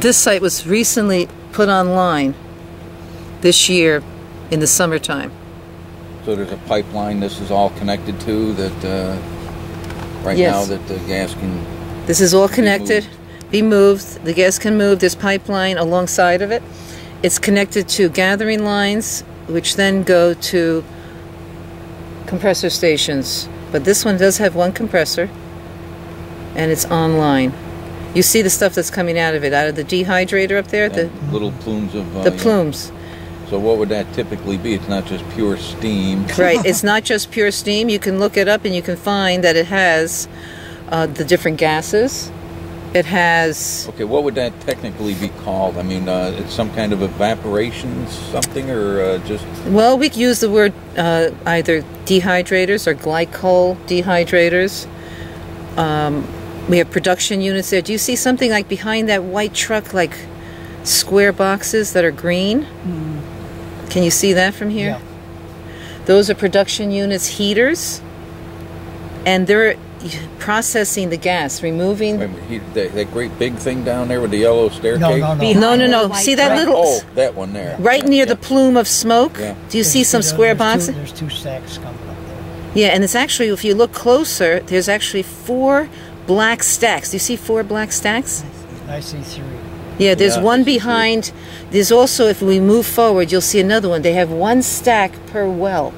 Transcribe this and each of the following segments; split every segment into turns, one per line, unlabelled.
This site was recently put online this year in the summertime.
So there's a pipeline this is all connected to that right
Yes.
now that the gas can...
This is all connected, be moved. The gas can move. There's pipeline alongside of it. It's connected to gathering lines, which then go to compressor stations. But this one does have one compressor, and it's online. You see the stuff that's coming out of it, out of the dehydrator up there? The
little plumes of...
the plumes.
So what would that typically be? It's not just pure steam.
Right, it's not just pure steam. You can look it up and you can find that it has the different gases. It has...
Okay, what would that technically be called? I mean, it's some kind of evaporation something, or just...
Well, we use the word either dehydrators or glycol dehydrators. We have production units there. Do you see something like behind that white truck, like square boxes that are green?
Mm.
Can you see that from here?
Yeah.
Those are production units, heaters, and they're processing the gas, removing...
Wait a minute, that great big thing down there with the yellow staircase?
No. See that little...
Oh, that one there.
Right near the plume of smoke?
Yeah.
Do you see some square boxes?
There's two stacks coming up there.
Yeah, and it's actually, if you look closer, there's actually 4 black stacks. Do you see 4 black stacks?
I see 3.
Yeah, there's
Yeah,
one
I see
behind. There's also, if we move forward, you'll see another one. They have 1 stack per well.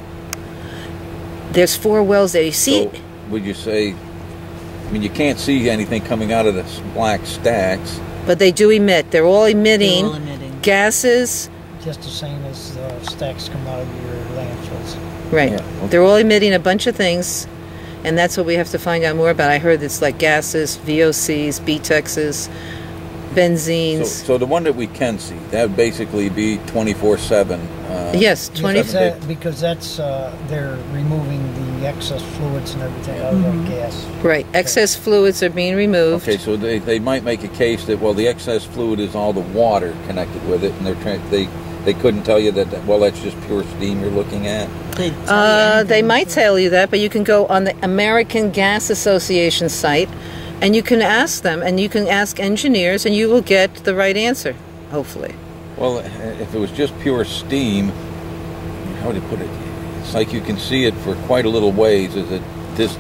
There's 4 wells there. You see?
So, would you say... I mean, you can't see anything coming out of the black stacks.
But they do emit. They're all emitting, gases.
Just the same as the stacks come out of your landfills.
Right.
Yeah, okay.
They're all emitting a bunch of things, and that's what we have to find out more about. I heard it's like gases, VOCs, BTEXs, benzenes.
So the one that we can see, that would basically be 24/7.
Yes, 24.
Because that's they're removing the excess fluids and everything out of the gas.
Right. Excess fluids are being removed.
Okay, so they might make a case that, well, the excess fluid is all the water connected with it, and they couldn't tell you that, well, that's just pure steam you're looking at.
They might tell you that, but you can go on the American Gas Association site, and you can ask them, and you can ask engineers, and you will get the right answer, hopefully.
Well, if it was just pure steam, how would you put it? It's like you can see it for quite a little ways as it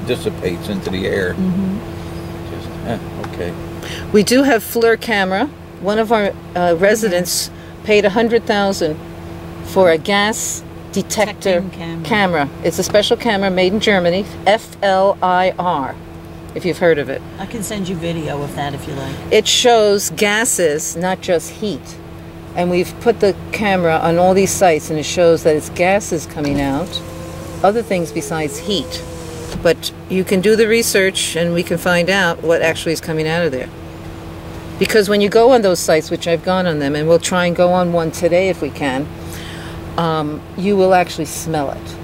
dissipates into the air. Okay.
We do have FLIR camera. One of our residents paid $100,000 for a gas detector camera. It's a special camera made in Germany, FLIR, if you've heard of it.
I can send you video of that if you like.
It shows gases, not just heat. And we've put the camera on all these sites, and it shows that it's gases coming out, other things besides heat. But you can do the research, and we can find out what actually is coming out of there. Because when you go on those sites, which I've gone on them, and we'll try and go on one today if we can, you will actually smell it.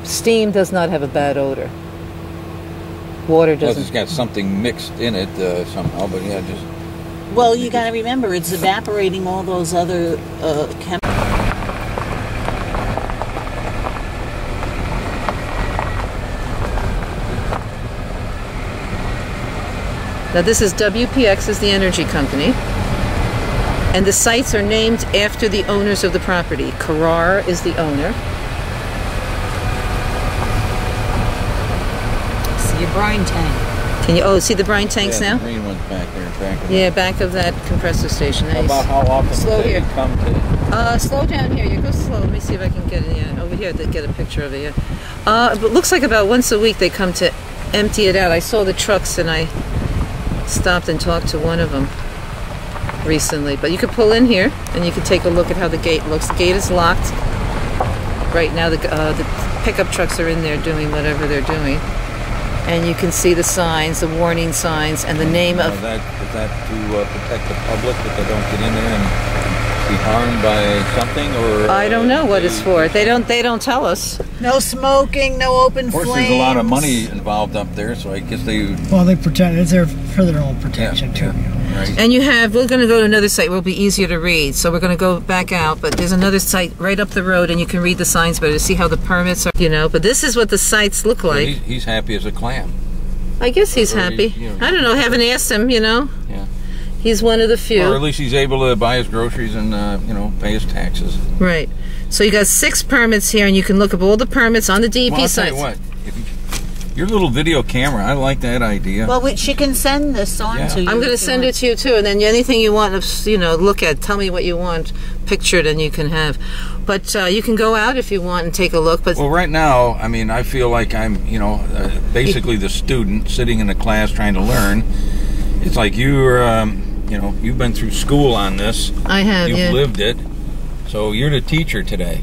Steam does not have a bad odor. Water doesn't.
Well, it's got something mixed in it somehow, but yeah, just...
Well, you got to remember, it's evaporating all those other chemicals.
Now this is WPX, is the energy company, and the sites are named after the owners of the property. Carrar is the owner.
See a brine tank.
Can you see the brine tanks now?
The green one's back there.
Back of that compressor station.
How about how often
Slow
they
here.
come to...
Slow down here. You go slow. Let me see if I can get it over here to get a picture of it. Yeah. But it looks like about once a week they come to empty it out. I saw the trucks and I stopped and talked to one of them recently. But you could pull in here and you can take a look at how the gate looks. The gate is locked. Right now the pickup trucks are in there doing whatever they're doing. And you can see the signs, the warning signs, and the name of...
Is that to protect the public, that they don't get in there and be harmed by something, or...
I don't know what it's for. They don't tell us.
No smoking, no open flames.
Of course, there's a lot of money involved up there, so I guess they...
Well, they protect. It's there for their own protection, too.
Right.
And we're going to go to another site where it'll be easier to read. So we're going to go back out, but there's another site right up the road, and you can read the signs better to see how the permits are, But this is what the sites look like.
He's happy as a clam.
I guess he's happy. I don't know. Haven't asked him,
Yeah.
He's one of the few.
Or at least he's able to buy his groceries and, you know, pay his taxes.
Right. So you got 6 permits here, and you can look up all the permits on the DEP
Well, I'll
site.
tell you what, your little video camera, I like that idea.
Well, she can send this on to you.
I'm going to send it to you too, and then anything you want to, you know, look at, tell me what you want pictured, and you can have. But you can go out if you want and take a look. But
well, right now, I mean, I feel like I'm, you know, basically the student sitting in a class trying to learn. It's like you're, you know, you've been through school on this.
I have,
You've lived it. So you're the teacher today.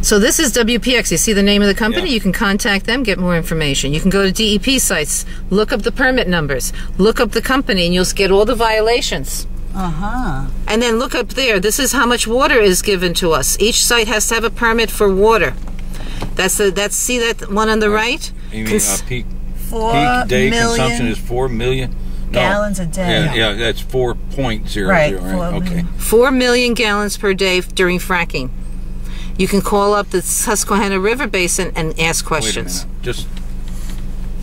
So this is WPX. You see the name of the company?
Yeah.
You can contact them, get more information. You can go to DEP sites, look up the permit numbers, look up the company, and you'll get all the violations.
Uh-huh.
And then look up there. This is how much water is given to us. Each site has to have a permit for water. See that one on the right?
You mean peak
4
day
million
consumption is 4 million? No.
gallons a day.
Yeah, that's 4.00.
Right,
Right.
4
Okay.
million.
4 million gallons per day during fracking. You can call up the Susquehanna River Basin and ask
Wait a
questions.
minute. Just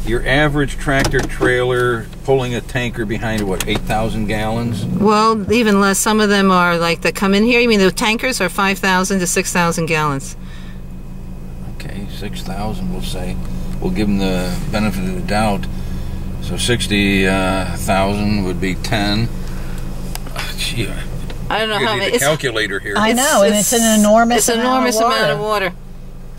your average tractor trailer pulling a tanker behind it, what, 8,000 gallons?
Well, even less. Some of them are like that come in here. You mean the tankers are 5,000 to 6,000 gallons.
Okay, 6,000, we'll say. We'll give them the benefit of the doubt. So 60,000 would be 10. Gee,
I don't know
you
how
need
many.
a calculator here.
I know, and it's an enormous
amount of water.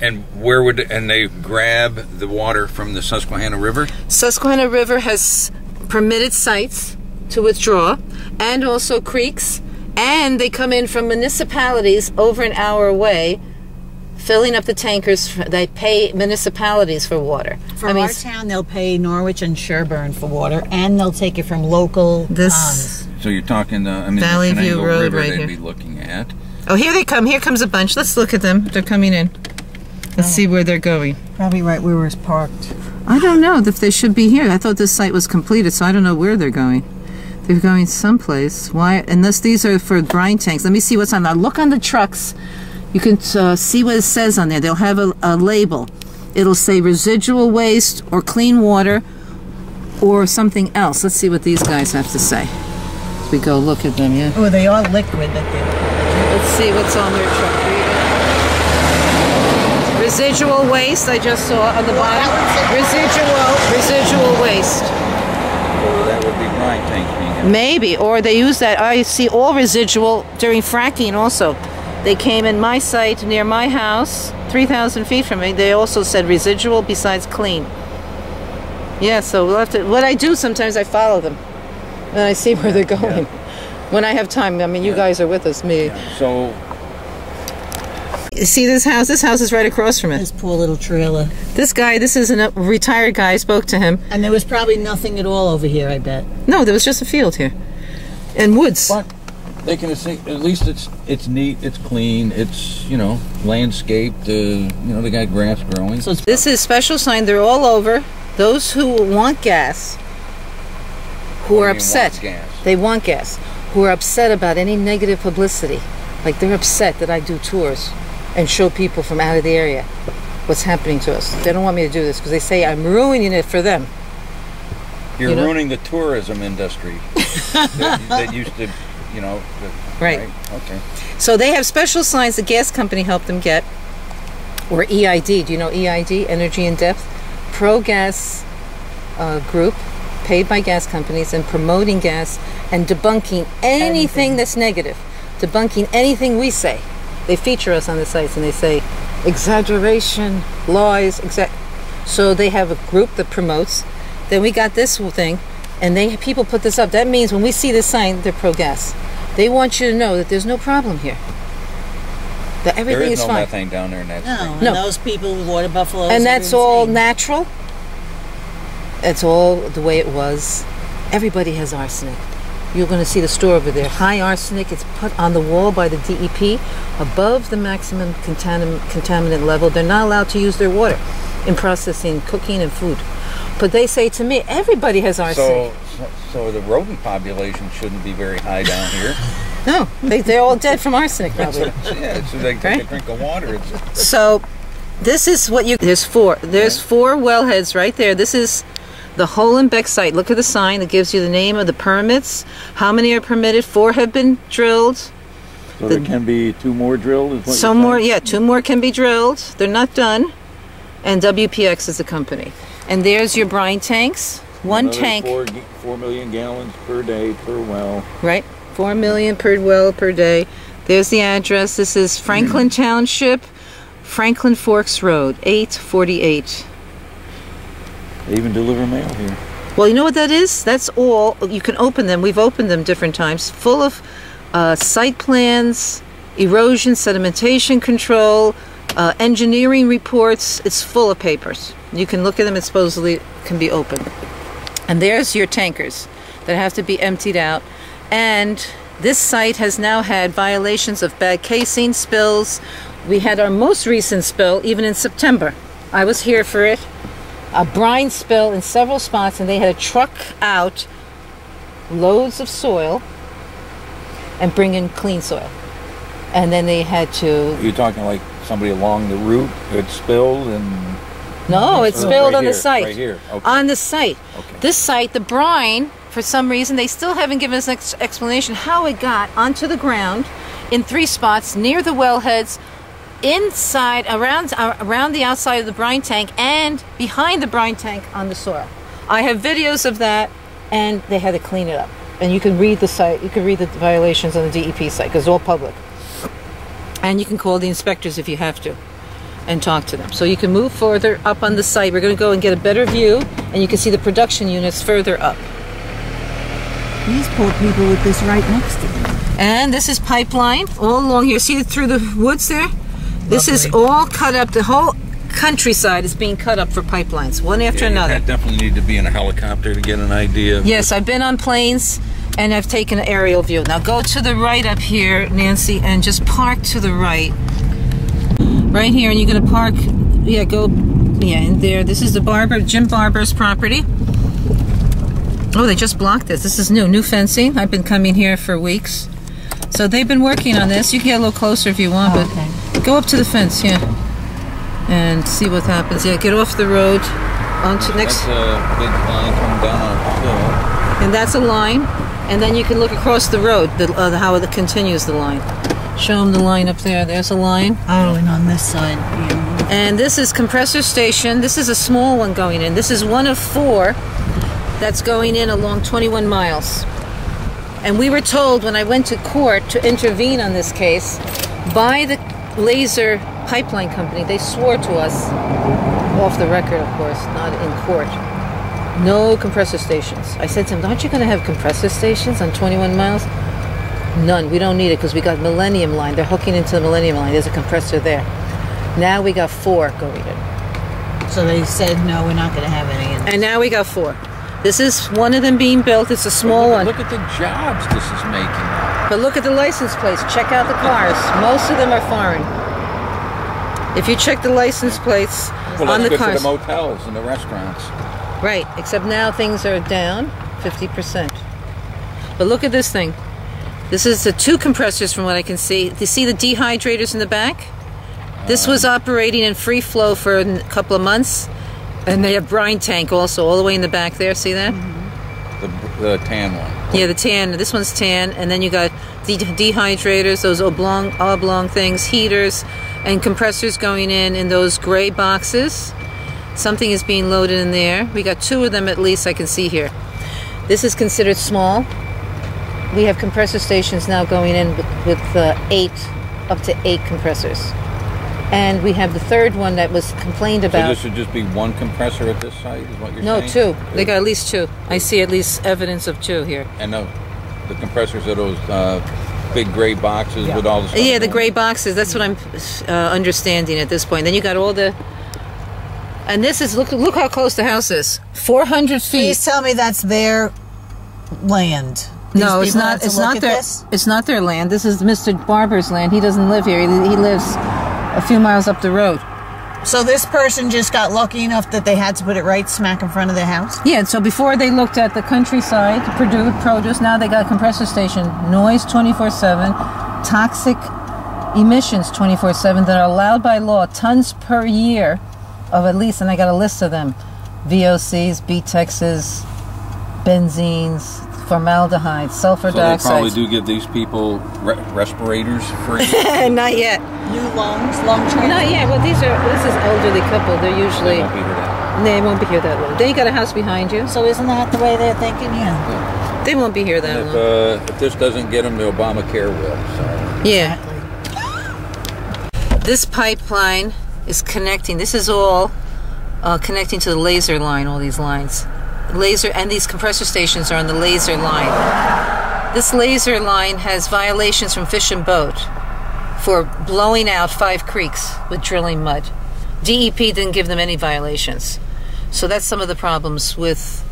And where would they grab the water from the Susquehanna River?
Susquehanna River has permitted sites to withdraw, and also creeks, and they come in from municipalities over an hour away, filling up the tankers. They pay municipalities for water.
For our town, they'll pay Norwich and Sherburne for water, and they'll take it from local ponds.
So you're talking, I mean,
Valley
the
View
Chenango
Road
River
right
they'd
here.
be looking at.
Oh, here they come. Here comes a bunch. Let's look at them. They're coming in. Let's see where they're going.
Probably right where we're parked.
I don't know if they should be here. I thought this site was completed, so I don't know where they're going. They're going someplace. Why? Unless these are for brine tanks. Let me see what's on there. Look on the trucks. You can see what it says on there. They'll have a label. It'll say residual waste or clean water or something else. Let's see what these guys have to say. As we go look at them, yeah.
Oh, they are liquid that they're.
Let's see what's on their truck. Residual waste, I just saw on the bottom. Residual waste.
Or that would be brine tanks being in.
Maybe, or they use that. I see all residual during fracking also. They came in my site near my house, 3,000 feet from me. They also said residual besides clean. Yeah, so we'll have to, what I do sometimes, I follow them. And I see where they're going. When I have time. I mean, you guys are with us, me.
Yeah. So,
You see this house? This house is right across from it.
This poor little trailer.
This is a retired guy. I spoke to him.
And there was probably nothing at all over here, I bet.
No, there was just a field here. And woods.
but they can see, at least it's neat, it's clean, it's, you know, landscaped, you know, they got grass growing.
So it's
This is special sign. They're all over. Those who want gas, who are upset. They want gas. Who are upset about any negative publicity. Like they're upset that I do tours and show people from out of the area what's happening to us. They don't want me to do this because they say I'm ruining it for them.
You're
you know?
ruining the tourism industry that used to, you know.
Right.
Okay.
So they have special signs the gas company helped them get, or EID. Do you know EID, Energy in Depth? Pro-gas group, paid by gas companies and promoting gas and debunking anything that's negative, debunking anything we say. They feature us on the sites and they say exaggeration, lies, so they have a group that promotes. Then we got this thing, and people put this up. That means when we see this sign, they're pro-gas. They want you to know that there's no problem here. That everything
There is
is
no
fine.
methane down there in that
no,
stream.
and
No.
those people with water buffaloes.
And that's all
insane.
natural. It's all the way it was. Everybody has arsenic. You're going to see the store over there. High arsenic. It's put on the wall by the DEP above the maximum contaminant level. They're not allowed to use their water in processing, cooking, and food. But they say to me, everybody has arsenic.
So the rodent population shouldn't be very high down here.
No, they're all dead from arsenic probably.
Yeah, so they take a drink of water.
So this is what there's four wellheads right there. This is The Holenbeck site. Look at the sign. It gives you the name of the permits. How many are permitted? 4 have been drilled.
So there can be 2 more drilled? Is what
Some more, yeah, 2 more can be drilled. They're not done. And WPX is the company. And there's your brine tanks. One tank.
4 million gallons per day per well.
Right. 4 million per well per day. There's the address. This is Franklin Township, Franklin Forks Road, 848.
They even deliver mail here.
Well, you know what that is? That's all. You can open them. We've opened them different times. Full of site plans, erosion, sedimentation control, engineering reports. It's full of papers. You can look at them. It supposedly can be open. And there's your tankers that have to be emptied out. And this site has now had violations of bad casing, spills. We had our most recent spill even in September. I was here for it. A brine spill in several spots, and they had to truck out loads of soil and bring in clean soil. And then they had to...
You're talking like somebody along the route that spilled and...
No, it spilled
right
on
here,
the site.
Right here. Okay.
On the site.
Okay.
This site, the brine, for some reason, they still haven't given us an explanation how it got onto the ground in 3 spots near the wellheads, inside, around the outside of the brine tank, and behind the brine tank on the soil. I have videos of that, and they had to clean it up. And you can read the site, you can read the violations on the DEP site, because it's all public. And you can call the inspectors if you have to, and talk to them. So you can move further up on the site. We're going to go and get a better view, and you can see the production units further up.
These poor people with this right next to them.
And this is pipeline all along here. See it through the woods there? This is all cut up. The whole countryside is being cut up for pipelines, one after another.
You definitely need to be in a helicopter to get an idea.
Yes, I've been on planes, and I've taken an aerial view. Now go to the right up here, Nancy, and just park to the right. Right here, and you're going to park, in there. This is the Jim Barber's property. Oh, they just blocked this. This is new fencing. I've been coming here for weeks. So they've been working on this. You can get a little closer if you want, but go up to the fence, and see what happens. Yeah, get off the road onto next.
That's a big line coming down on the hill.
And that's a line, and then you can look across the road, how it continues the line. Show them the line up there. There's a line.
Oh, and on this side. Yeah.
And this is compressor station. This is a small one going in. This is one of 4 that's going in along 21 miles. And we were told when I went to court to intervene on this case by the laser pipeline company, they swore to us, off the record of course, not in court, no compressor stations. I said to them, aren't you going to have compressor stations on 21 miles? None. We don't need it because we got Millennium Line. They're hooking into the Millennium Line. There's a compressor there. Now we got 4 going in.
So they said, no, we're not going to have any in this.
And now we got 4. This is one of them being built. It's a small one.
Look at the jobs this is making.
But look at the license plates. Check out the cars. Most of them are foreign. If you check the license plates on the
good
cars.
for the motels and the restaurants.
Right, except now things are down 50%. But look at this thing. This is the 2 compressors from what I can see. Do you see the dehydrators in the back? This was operating in free flow for a couple of months. And they have brine tank also, all the way in the back there. See that?
Mm-hmm. The tan one.
Yeah, the tan. This one's tan. And then you got dehydrators, those oblong things, heaters, and compressors going in those gray boxes. Something is being loaded in there. We got 2 of them at least I can see here. This is considered small. We have compressor stations now going in with 8, up to 8 compressors. And we have the 3rd one that was complained about.
So this should just be 1 compressor at this site, is what you're saying?
No, 2. They got at least 2. I see at least evidence of 2 here.
And the compressors are those big gray boxes with all the stuff.
Yeah, the gray boxes. That's what I'm understanding at this point. Then you got all the... And this is, look how close the house is. 400 feet.
Please tell me that's their land.
No, it's not. It's not their. It's not their land. This is Mr. Barber's land. He doesn't live here. He lives a few miles up the road.
So this person just got lucky enough that they had to put it right smack in front of their house?
Yeah, so before they looked at the countryside, produce, now they got a compressor station, noise 24/7, toxic emissions 24/7 that are allowed by law, tons per year of at least, and I got a list of them, VOCs, BTEXs, benzenes, formaldehyde, sulfur
So they
dioxide.
probably do give these people respirators free.
Not yet.
New lungs, lung transplant.
Not yet. Well, this is elderly couple. They're usually...
They won't be here that.
They won't be here that long. They got a house behind you.
So isn't that the way they're thinking? Yeah.
They won't be here that long.
If this doesn't get them, the Obamacare will. So.
Yeah. This pipeline is connecting. This is all connecting to the laser line, all these lines. Laser, and these compressor stations are on the laser line. This laser line has violations from Fish and Boat for blowing out 5 creeks with drilling mud. DEP didn't give them any violations. So that's some of the problems with,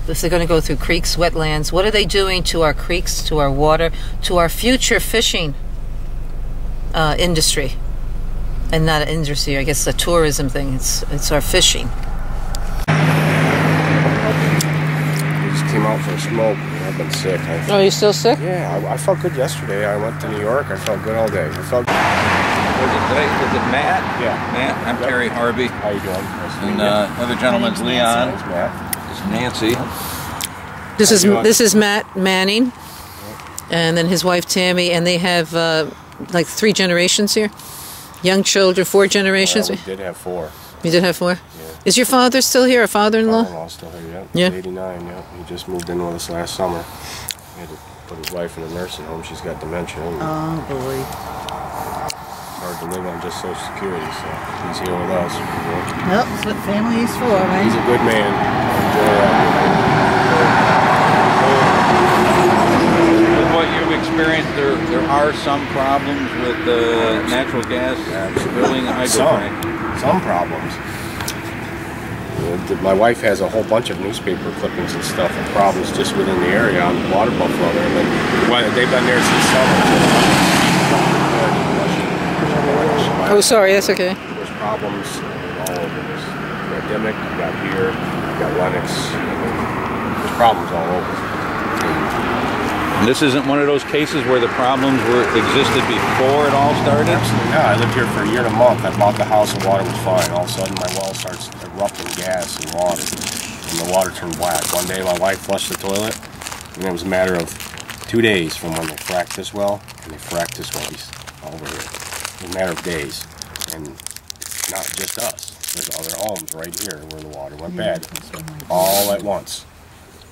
if they're going to go through creeks, wetlands. What are they doing to our creeks, to our water, to our future fishing industry? And not an industry, I guess a tourism thing. It's our fishing.
Came out for a smoke. I've been sick.
Oh, you still sick?
Yeah, I felt good yesterday. I went to New York. I felt good all day. I felt.
Was it Matt?
Yeah.
Matt, I'm Terry Harvey.
How you doing? Nice to meet
And
you.
other gentleman's Leon.
Thanks, Matt.
This is Nancy.
This is Matt Manning, and then his wife Tammy, and they have like 3 generations here. Young children, 4 generations.
We did have 4.
You did have 4?
Yeah.
Is your father still here, or father-in-law?
Father-in-law's still here, yep.
Yeah.
He's 89, yep. He just moved in with us last summer. He had to put his wife in a nursing home. She's got dementia.
Oh boy.
It's hard to live on just Social Security, so he's here with us.
Well, that's what family is for, right?
He's a good man. Enjoy that.
With what you've experienced, there are some problems with natural gas drilling and hydrofracking.
Some problems. My wife has a whole bunch of newspaper clippings and stuff and problems just within the area on the water buffalo there. But they've been there since summer.
Oh, sorry, that's okay.
There's problems all over. There's Dimmick, you got here, you got Lennox. There's problems all over.
And this isn't one of those cases where the problems existed before it all started?
Absolutely not. I lived here for a year and a month. I bought the house and water was fine. All of a sudden my well starts erupting gas and water. And the water turned black. One day my wife flushed the toilet, and it was a matter of 2 days from when they fracked this well, and they fracked this well over here. It was a matter of days. And not just us. There's other homes right here where the water went bad. All at once.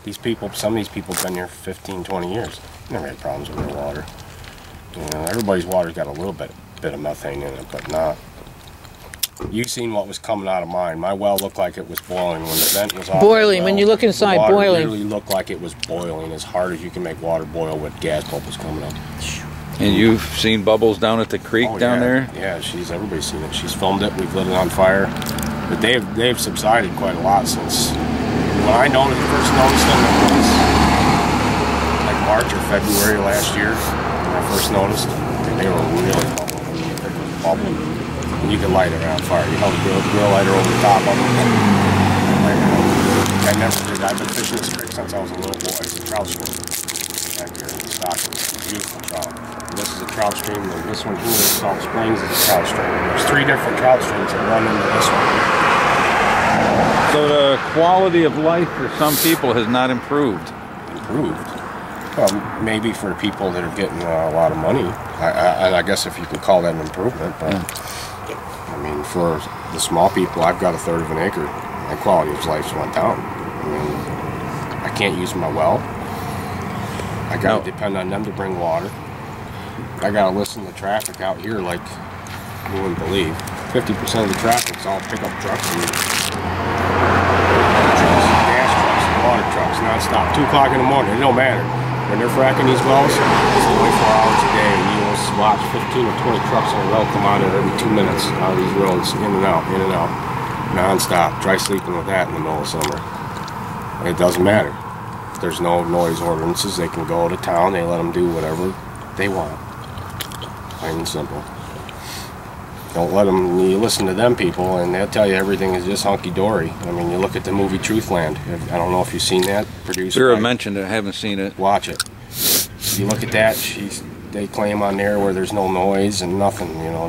These people, some of these people have been here 15, 20 years. Never had problems with their water. You know, everybody's water's got a little bit of methane in it, but not. You seen what was coming out of mine. My well looked like it was boiling when the vent was off.
Boiling, when you look inside,
the water
boiling.
literally looked like it was boiling as hard as you can make water boil with gas bubbles coming up.
And you've seen bubbles down at the creek down there?
Yeah, everybody's seen it. She's filmed it. We've lit it on fire. But they've subsided quite a lot since. When I first noticed them, it was like March or February last year. When I first noticed, and they were really bubbling. And you could light it on fire. You held a grill lighter over the top of it. I never did. I've been fishing this creek since I was a little boy. It's a trout stream back here in Stockton. It's a beautiful trout. And this is a trout stream, and this one here, Salt Springs, is a trout stream. There's 3 different trout streams that run into this one.
So the quality of life for some people has not improved.
Improved? Well, maybe for people that are getting a lot of money. I guess if you could call that an improvement. But I mean, for the small people, I've got 1/3 of an acre. My quality of life's went down. I mean, I can't use my well. I got to depend on them to bring water. I got to listen to traffic out here like you wouldn't believe. 50% of the traffic's all pickup trucks and gas trucks and water trucks non-stop. 2 o'clock in the morning, it don't matter. When they're fracking these wells, it's 24 hours a day, and you will watch 15 or 20 trucks in a row come out of every 2 minutes out of these roads, in and out, non-stop. Try sleeping with that in the middle of summer. It doesn't matter. If there's no noise ordinances, they can go to town, they let them do whatever they want. Plain and simple. Don't let them, you listen to them people and they'll tell you everything is just hunky-dory. I mean, you look at the movie Truthland. I don't know if you've seen that. Produced
Sure, I mentioned it. I haven't seen it.
Watch it. You look at that, they claim on there where there's no noise and nothing, you know,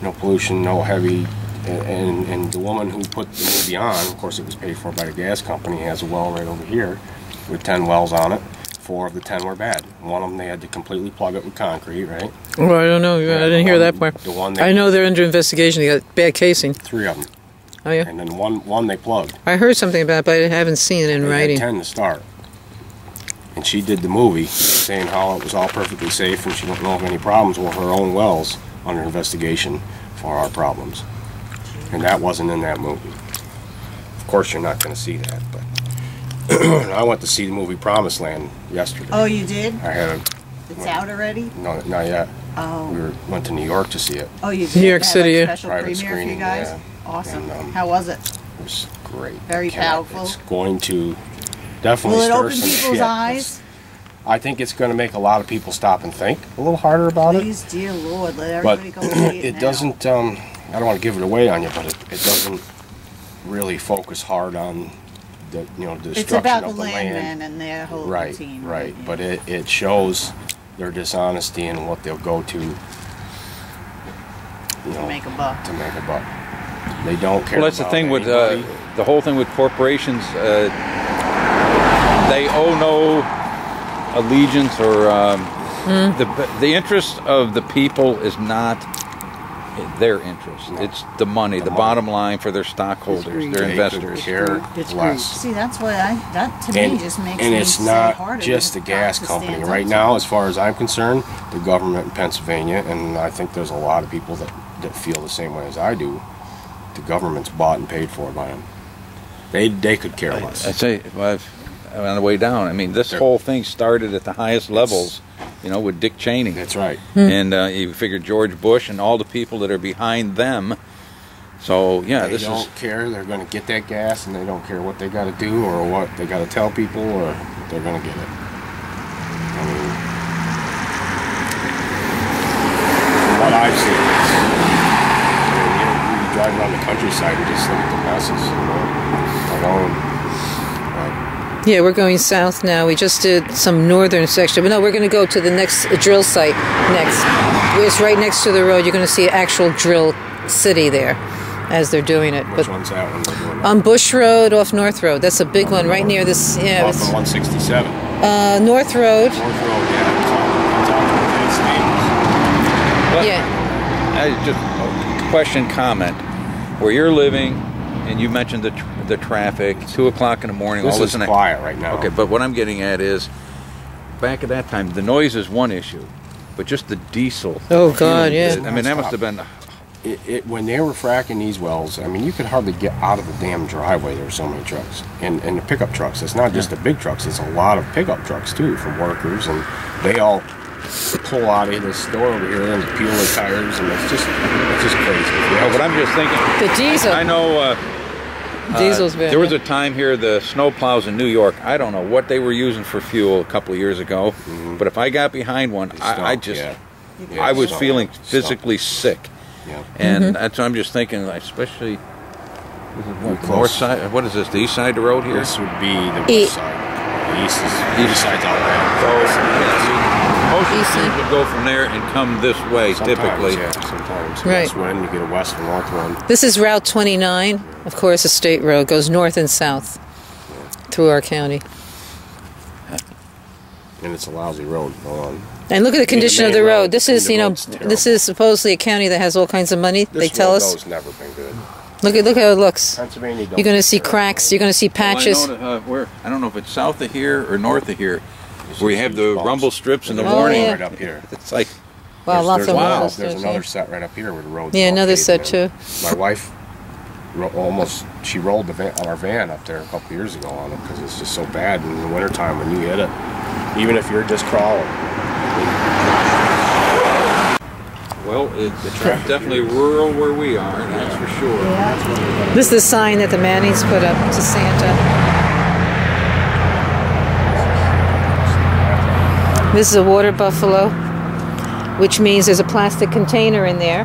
no pollution, no heavy And the woman who put the movie on, of course it was paid for by the gas company, has a well right over here with 10 wells on it. 4 of the 10 were bad. One of them they had to completely plug it with concrete, right?
Well, I don't know. I didn't hear that part.
The one
I know they're under investigation. They got bad casing.
3 of them.
Oh, yeah?
And then one they plugged.
I heard something about it, but I haven't seen it in
They
writing.
had 10 to start. And she did the movie saying how it was all perfectly safe and she didn't know of any problems with her own wells under investigation for our problems. And that wasn't in that movie. Of course, you're not going to see that, but I went to see the movie Promised Land yesterday.
Oh, you did?
I had a...
It's out already?
No, not yet.
Oh.
We went to New York to see it.
Oh, you did?
New York City, yeah.
Special
Private
premiere for you
screening,
guys?
yeah.
Awesome.
And,
How was it?
It was great.
Very powerful.
It's going to definitely
Will it
stir
open
some
people's
shit.
eyes?
I think it's going to make a lot of people stop and think a little harder about
Please, dear Lord, let
But
everybody go see it
it
now.
doesn't, I don't want to give it away on you, but it doesn't really focus hard on the, the
It's
destruction
about
of
the
the land.
landmen and their whole
Right,
routine.
right.
Yeah.
But it shows their dishonesty and what they'll go to,
To make a buck.
to make a buck. They don't care
Well, that's the
about
thing with
anybody.
the whole thing with corporations. They owe no allegiance or the interest of the people is not their interest.
No.
It's the money, the
money.
bottom line for their stockholders,
greed.
their
They
investors.
could care
It's
less.
See, that's what that to me just makes
and
me
it's
say
not
harder
just
than
the gas
fact
company.
stands
Right
up
now,
to.
as far as I'm concerned, the government in Pennsylvania, and I think there's a lot of people that feel the same way as I do, the government's bought and paid for by them. They could care less.
I say, well, on the way down, I mean, this whole thing started at the highest levels, with Dick Cheney.
That's right.
And you figure George Bush and all the people that are behind them. So, yeah,
They
this
don't
is...
care. They're going to get that gas, and they don't care what they got to do or what they got to tell people, or they're going to get it. I mean, what I've seen is, you drive around the countryside and just look at the messes, alone.
Yeah, we're going south now. We just did some northern section. But no, we're going to go to the next drill site next. It's right next to the road. You're going to see an actual drill city there as they're doing it.
Which one's that one? They're doing that?
On Bush Road off North Road. That's a big one right near this. Yeah,
Off
it's,
of 167.
North Road.
North Road, yeah. It's all
Well,
Yeah.
Just a question, comment. Where you're living, and you mentioned the traffic, 2 o'clock in the morning.
This
all
is
this and that.
quiet right now.
Okay, but what I'm getting at is, back at that time, the noise is one issue, but just the diesel.
Oh, God, yeah.
I mean, that must have been...
When they were fracking these wells, I mean, you could hardly get out of the damn driveway. There were so many trucks, and the pickup trucks. It's not just the big trucks; it's a lot of pickup trucks too, from workers, and they all pull out of this store over here and peel the tires, and it's just crazy.
But I'm just thinking...
The diesel.
I know...
Diesel's bad.
There was a time here, the snowplows in New York, I don't know what they were using for fuel a couple of years ago, but if I got behind one, I was feeling physically sick.
Yeah.
And that's what I'm just thinking, especially north side. What is this? The east side of the road here?
This would be the west side. The east side's all bad.
Most of the things would go from there and come this way, typically.
Yeah, sometimes.
Right.
West wind, you get a west and north one.
This is Route 29, of course, a state road. Goes north and south through our county.
And it's a lousy road. Go on.
And look at the condition of the
main
road.
road,
This is,
the road's
this is supposedly a county that has all kinds of money. They
This
tell
road,
us.
though, has never been good.
Look how it looks.
Pennsylvania.
You're going to see cracks. You're going to see patches.
Well, I don't know if it's south of here or north of here, where you have the
bumps.
rumble strips in the
Oh,
morning.
yeah.
Right up here.
It's like...
Wow, lots of
wow,
roads.
There's another set right up here where the road's
Yeah,
all
another
paved
set
in.
too.
My wife she rolled our van up there a couple years ago on it because it's just so bad in the wintertime when you hit it. Even if you're just crawling.
Well, it's definitely rural where we are, that's for sure.
This is the sign that the Mannings put up to Santa. This is a water buffalo, which means there's a plastic container in there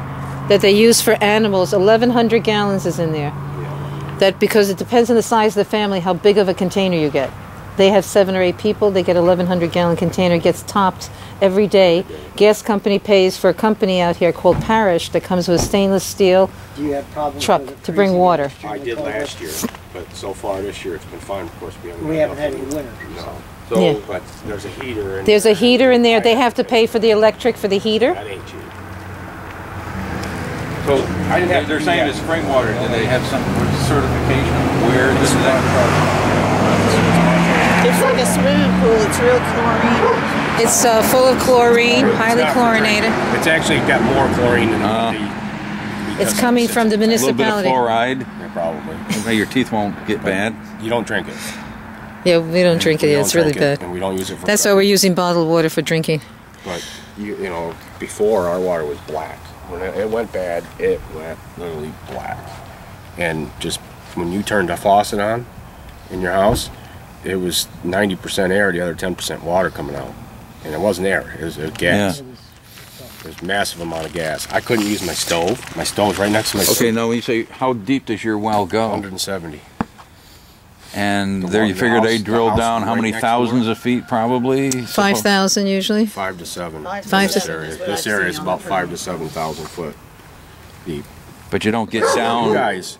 that they use for animals. 1,100 gallons is in there. That because it depends on the size of the family how big of a container you get. They have 7 or 8 people. They get 1,100 gallon container, gets topped every day. Gas company pays for a company out here called Parish that comes with stainless steel
Do you have problems
truck
with it
to bring
freezing
water.
next year
I
with
did
cold
last
weather?
year, but so far this year it's been fine. Of course,
We haven't had any winter.
No. So,
Yeah.
but there's a heater.
There's a heater in there. They have to pay for the electric for the heater.
That ain't cheap.
So
I didn't have
they're
to
saying
do
it's spring water. Do they have some certification where this is at?
It's like a swimming pool. It's real chlorine.
It's full of chlorine, highly
It's not for
chlorinated.
drinking. It's actually got more chlorine than
It's coming from the
A little bit of
municipality.
fluoride.
Yeah, probably.
Maybe your teeth won't get bad.
You don't drink it.
Yeah, we don't drink it.
We don't
It's really
drink it,
bad.
and we don't use it for.
That's why we're using bottled water for drinking.
But you know, before our water was black. When it went bad, it went literally black. And just when you turned the faucet on in your house, it was 90% air, the other 10% water coming out. And it wasn't air, it was gas.
Yeah.
There's a massive amount of gas. I couldn't use my stove. My stove's right next to my
Okay, now when you say how deep does your well go?
170.
And
The
there
one-
you
the
figure they
house-
drilled
the house
down how
right
many
next
thousands
door.
of feet probably?
5,000 usually.
5 to 7.
5 to
This area. This area is about 5 to 7,000 foot deep.
But you don't get
You
down.
guys,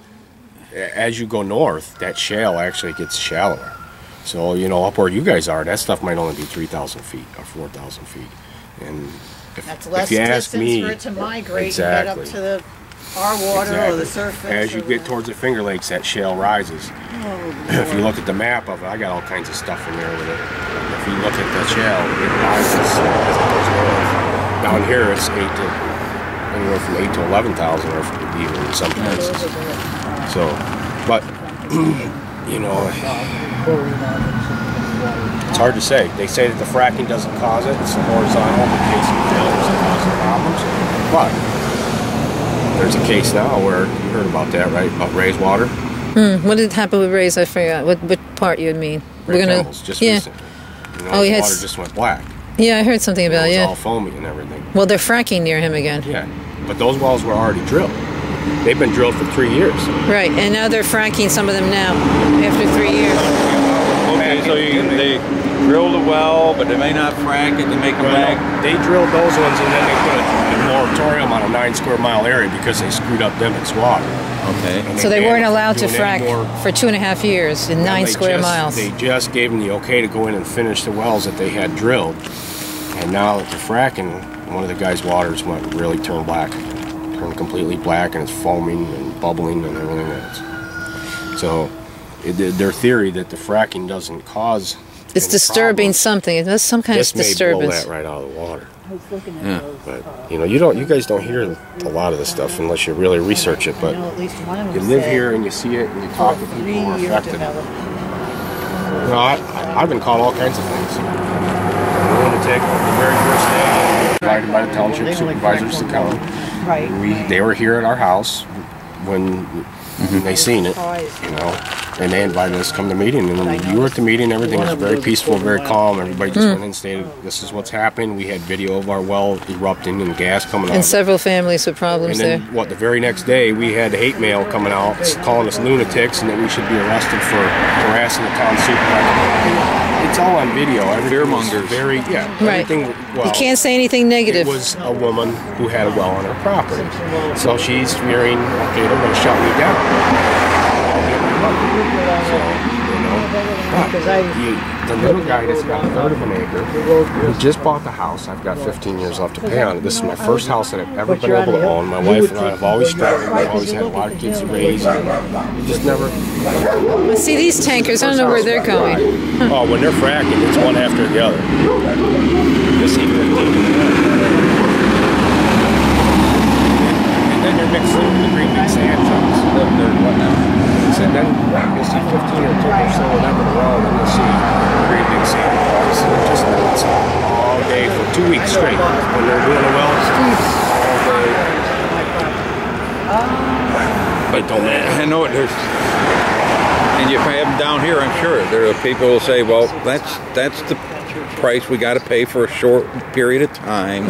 as you go north, that shale actually gets shallower. So, you know, up where you guys are, that stuff might only be 3,000 feet or 4,000 feet. And
That's
if
less
you ask
distance
me,
for it to migrate and get up
exactly.
to the our water or
exactly.
the surface.
As you
or
get
the-
towards the Finger Lakes, that shale rises. If you look at the map of it, I got all kinds of stuff in there with it. If you look at the shale, it rises as it goes north. Down here, it's anywhere from 8 to 11,000, or even in some places. So, but you know, it's hard to say. They say that the fracking doesn't cause it. It's the horizontal, the casing failures that cause the problems. But there's a case now where you heard about that, right? About raised water.
What did happen with Ray's? I forgot. What part you mean?
Ray Campbell's just
yeah.
recently. You know,
Oh, he
the
had
water
s-
just went black.
Yeah, I heard something
It
about
was
it.
all
Yeah.
foamy and everything.
Well, they're fracking near him again.
Yeah, but those wells were already drilled. They've been drilled for 3 years.
Right, and now they're fracking some of them now after 3 years.
Okay, so they drilled a well, but they may not frack it to make a bag.
They drilled those ones and then they put a moratorium on a 9 square mile area because they screwed up Dimmitt's water.
Okay.
And
So they
banned
weren't
them from
allowed to
doing any
frack
more.
for 2.5 years in
Well,
9
they
square
just-
miles.
They just gave them the okay to go in and finish the wells that they had drilled. And now that they're fracking, one of the guys' waters went really turned black. Turned completely black, and it's foaming and bubbling and everything else. So their theory that the fracking doesn't cause
It's
any
disturbing
problems,
something. There's some kind of
this may blow
disturbance.
that right out of the water.
Yeah.
But you know, you guys don't hear a lot of this stuff unless you really research it.
I
But
know at least one of
you
them
live
said
here and you see it and you talk to people who are
3-year
affected.
development.
You know, I've been called all kinds of things. I'm going to take the very first day, invited by the township supervisors to come.
Right.
They were here at our house when they seen it, you know, and they invited us to come to the meeting. And you were at the meeting, everything was very peaceful, very calm. Everybody just went in and stated, this is what's happening. We had video of our well erupting and gas coming out.
And several families with problems
And then,
there.
the very next day, we had hate mail coming out calling us lunatics and that we should be arrested for harassing the town supervisor. It's all on video. Everything was
Fearmongers.
Very, yeah.
Right.
Everything, well,
You can't say anything negative.
it was a woman who had a well on her property. So she's fearing, okay, they're going to shut me down. I'll get my money. So, you know, but the little guy that's got a third of an acre, he just bought the house. I've got 15 years left to pay on it. This is my first house that I've ever been able to own. My wife and I have always struggled. We've always had a lot of kids to raise. And just never...
See, these tankers, I don't know where they're going.
Oh, when they're fracking, it's one after the other. You'll see 15 and then they're mixed in with the green big sand trucks. So then you'll see 15 or 2% of them in a row, and then you'll see green big sand trucks. And just it's all day for 2 weeks straight. When they're doing the wells, all day. But it don't matter.
I know there's, and if I have them down here, I'm sure there are people who say, well, that's the price we got to pay for a short period of time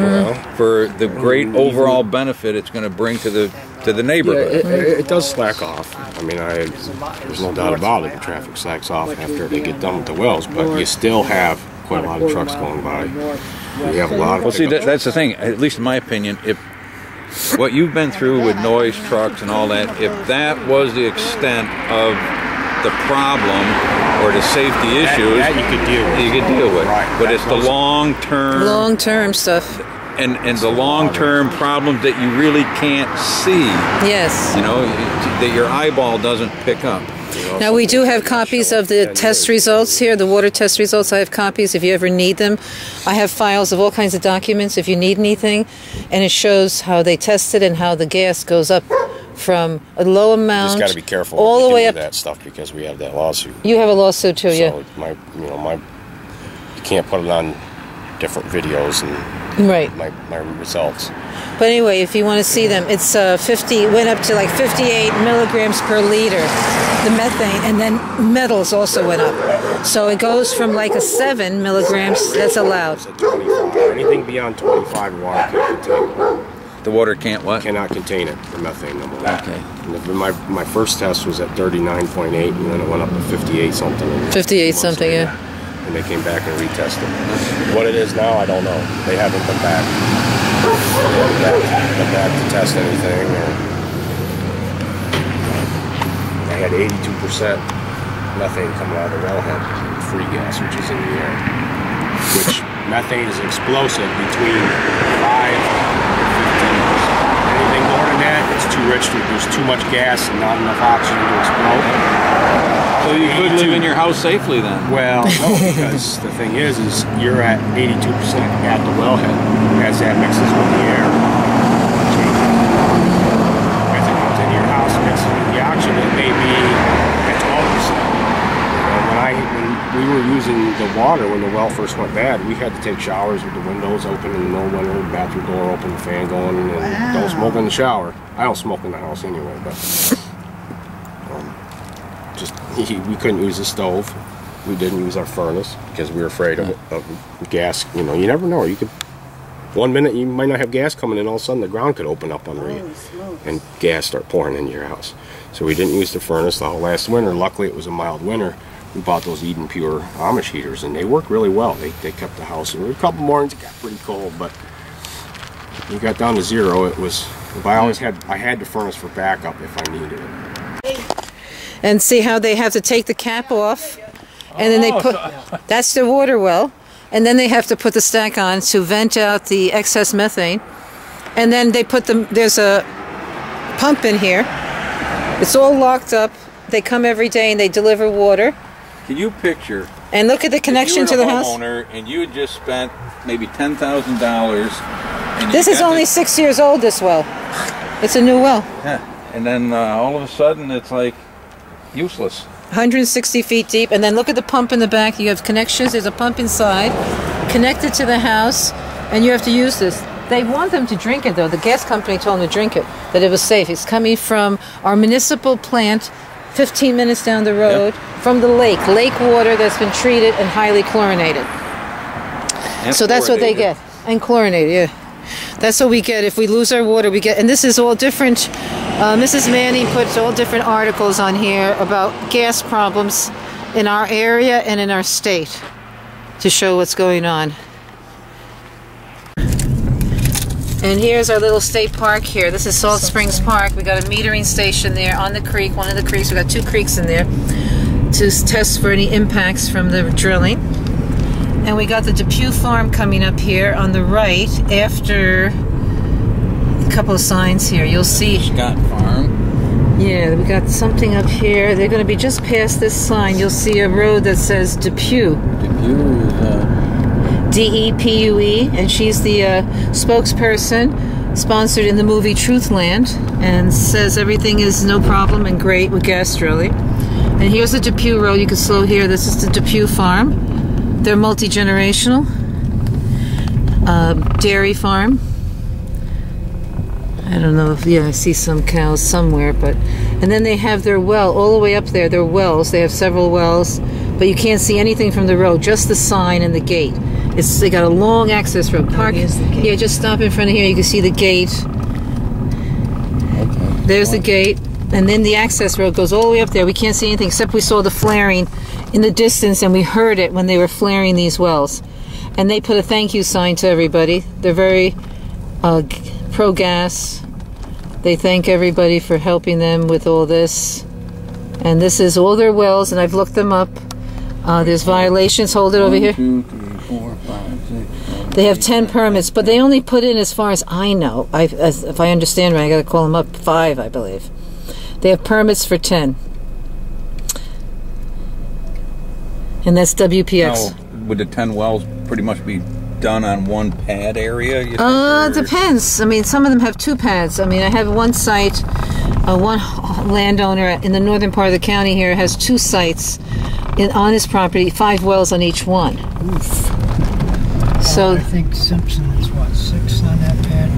for the great overall benefit it's going to bring to the to the neighborhood.
It does slack off. I mean, there's no doubt about it. The traffic slacks off after they get done with the wells, but you still have quite a lot of trucks going by. You have a lot of.
Well, see, that's the thing. At least in my opinion, if what you've been through with noise, trucks, and all that, if that was the extent of the problem or the safety issues,
that you could deal with.
Right. But it's the long-term
stuff.
And the long-term problems that you really can't see.
Yes.
You know, that your eyeball doesn't pick up.
Now, we do have copies of the test results here, the water test results. I have copies if you ever need them. I have files of all kinds of documents if you need anything. And it shows how they tested and how the gas goes up from a low amount.
You just got to be careful
all the way up
that stuff because we have that lawsuit.
You have a lawsuit too, yeah.
So you can't put it on different videos and my results.
But anyway, if you want to see them, it's 50, went up to like 58 milligrams per liter, the methane, and then metals also went up. So it goes from like a 7 milligrams, that's allowed.
It's at 25. Anything beyond 25, water can't contain it.
The water can't what?
Cannot contain it, the methane number.
Okay.
And my first test was at 39.8, and then it went up to 58 something.
58 something, yeah.
And they came back and retested. What it is now, I don't know. They haven't come back. To test anything. I had 82% methane coming out of the wellhead, free gas, which is in the air. Which methane is explosive between 5 and 15%. Anything more than that, it's too rich. There's too much gas and not enough oxygen to explode.
So you could live in your house safely then?
Well, no, because the thing is you're at 82% at the wellhead. As that mixes with the air, as it comes into your house and mixes with the oxygen, it may be at 12%. When we were using the water when the well first went bad, we had to take showers with the windows open in the middle of winter, the bathroom door open, the fan going, and don't smoke in the shower. I don't smoke in the house anyway, but we couldn't use the stove. We didn't use our furnace because we were afraid of gas. You know, you never know. You could 1 minute you might not have gas coming in, all of a sudden the ground could open up under you and gas start pouring into your house. So we didn't use the furnace the whole last winter. Luckily, it was a mild winter. We bought those Eden Pure Amish heaters, and they work really well. They kept the house. And a couple mornings it got pretty cold, but we got down to zero. It was. I had the furnace for backup if I needed it.
And see how they have to take the cap off, and then they put, that's their water well, and then they have to put the stack on to vent out the excess methane, and then they put there's a pump in here. It's all locked up. They come every day and they deliver water.
Can you picture?
And look at the connection to the house.
And you had just spent maybe $10,000.
This is only 6 years old, this well. It's a new well.
Yeah, and then all of a sudden it's like useless.
160 feet deep, and then look at the pump in the back. You have connections. There's a pump inside, connected to the house, and you have to use this. They want them to drink it, though. The gas company told them to drink it, that it was safe. It's coming from our municipal plant, 15 minutes down the road, from the lake water that's been treated and highly chlorinated.
And
so that's what they get. And chlorinated, yeah. That's what we get. If we lose our water, we get, and this is all different. Mrs. Manning puts all different articles on here about gas problems in our area and in our state to show what's going on. And here's our little state park here. This is Salt Springs Park. We got a metering station there on the creek, one of the creeks. We got 2 creeks in there to test for any impacts from the drilling. And we got the Depew Farm coming up here on the right after a couple of signs here. You'll see.
Scott Farm.
Yeah, we got something up here. They're going to be just past this sign. You'll see a road that says Depew.
Depew is
D-E-P-U-E, and she's the spokesperson, sponsored in the movie Truthland, and says everything is no problem and great with gas drilling. And here's the Depew Road. You can slow here. This is the Depew Farm. They're multi-generational. Dairy farm. I don't know if, I see some cows somewhere, but, and then they have their well all the way up there. Their wells. They have several wells, but you can't see anything from the road, just the sign and the gate. They got a long access road. Park.
Here's the gate.
Yeah, just stop in front of here. You can see the gate.
okay.
There's the gate, and then the access road goes all the way up there. We can't see anything except we saw the flaring in the distance, and we heard it when they were flaring these wells. And they put a thank you sign to everybody. They're very pro-gas. They thank everybody for helping them with all this. And this is all their wells, and I've looked them up. There's violations. Hold it over here.
1, 2, 3, 4, 5, 6, 7,
They have 10 permits, but they only put in, as far as I know, if I understand right, I got to call them up, 5, I believe. They have permits for 10. And that's WPX.
Now, would the 10 wells pretty much be done on one pad area? You think,
Depends. I mean, some of them have 2 pads. I mean, I have one site, one landowner in the northern part of the county here has 2 sites on his property, 5 wells on each one.
Oof.
So
I think Simpson is what, 6 on that pad?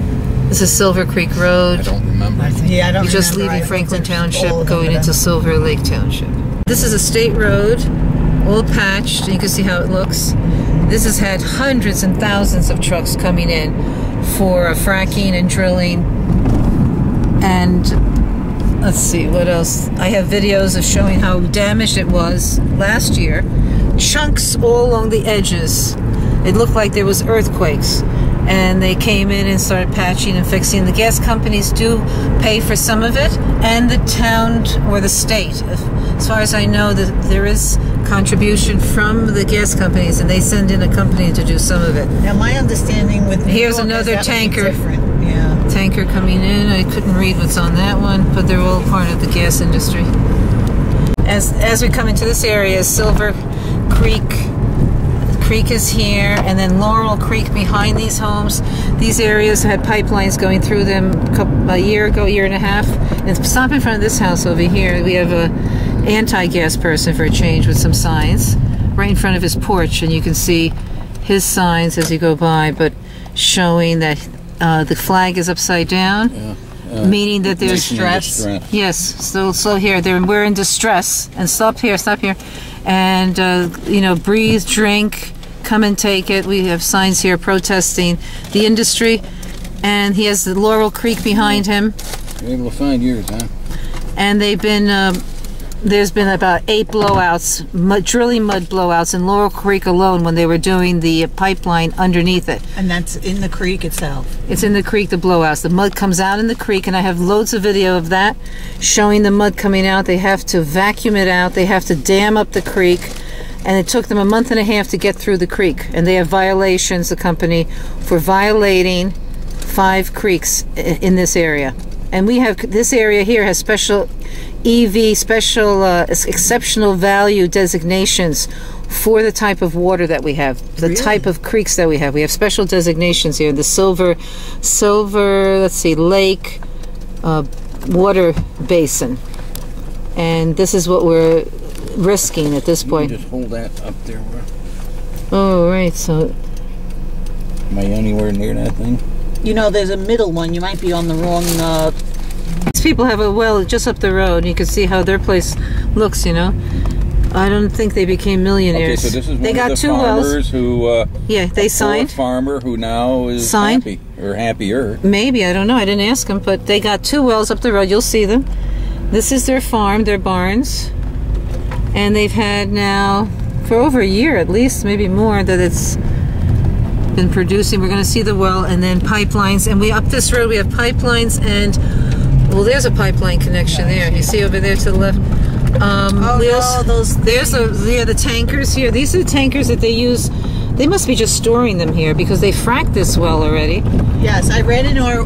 this is Silver Creek Road.
I don't remember.
I think,
Yeah, I don't
You're just
remember.
leaving
I think
Franklin
there's all
Township,
of them,
going
but
into Silver Lake Township. This is a state road, all patched. You can see how it looks. This has had hundreds and thousands of trucks coming in for fracking and drilling. And let's see, what else? I have videos of showing how damaged it was last year. Chunks all along the edges. It looked like there was earthquakes. And they came in and started patching and fixing. The gas companies do pay for some of it, and the town or the state. As far as I know, there is contribution from the gas companies, and they send in a company to do some of it.
Now, my understanding with New
Here's
York is
another
that would be
tanker.
different. Yeah.
Tanker coming in. I couldn't read what's on that one, but they're all part of the gas industry. As we come into this area, Silver Creek is here, and then Laurel Creek behind these homes. These areas had pipelines going through them a year ago, year and a half. And stop in front of this house over here. We have a anti-gas person for a change with some signs right in front of his porch, and you can see his signs as you go by, but showing that the flag is upside down, meaning that there's
distress.
Yes, so here we're in distress, and stop here, and breathe, drink, come and take it. We have signs here protesting the industry, and he has the Laurel Creek behind him.
You're able to find yours, huh?
And they've been there's been about 8 blowouts, drilling mud blowouts in Laurel Creek alone when they were doing the pipeline underneath it.
And that's in the creek itself.
It's in the creek, the blowouts. The mud comes out in the creek, and I have loads of video of that showing the mud coming out. They have to vacuum it out. They have to dam up the creek, and it took them a month and a half to get through the creek. And they have violations, the company, for violating 5 creeks in this area. And we have, this area here has special EV, exceptional value designations for the type of water that we have, the type of creeks that we have. We have special designations here. The Silver, let's see, Lake water basin. And this is what we're risking at this point.
Just hold that up there.
Oh, right, so...
Am I anywhere near that thing?
You know, there's a middle one. You might be on the wrong...
These people have a well just up the road. You can see how their place looks, you know. I don't think they became millionaires.
Okay, so this is one
they got
of the
2 wells.
farmers who...
yeah, they signed.
A farmer who now is
Signed.
happy, or happier.
Maybe, I don't know. I didn't ask them, but they got 2 wells up the road. You'll see them. This is their farm, their barns. And they've had now, for over a year at least, maybe more, that it's been producing. We're going to see the well, and then pipelines. And up this road we have pipelines, and well, there's a pipeline connection there. You see over there to the left. There's the tankers here. These are the tankers that they use. They must be just storing them here because they fracked this well already.
Yes, I read in our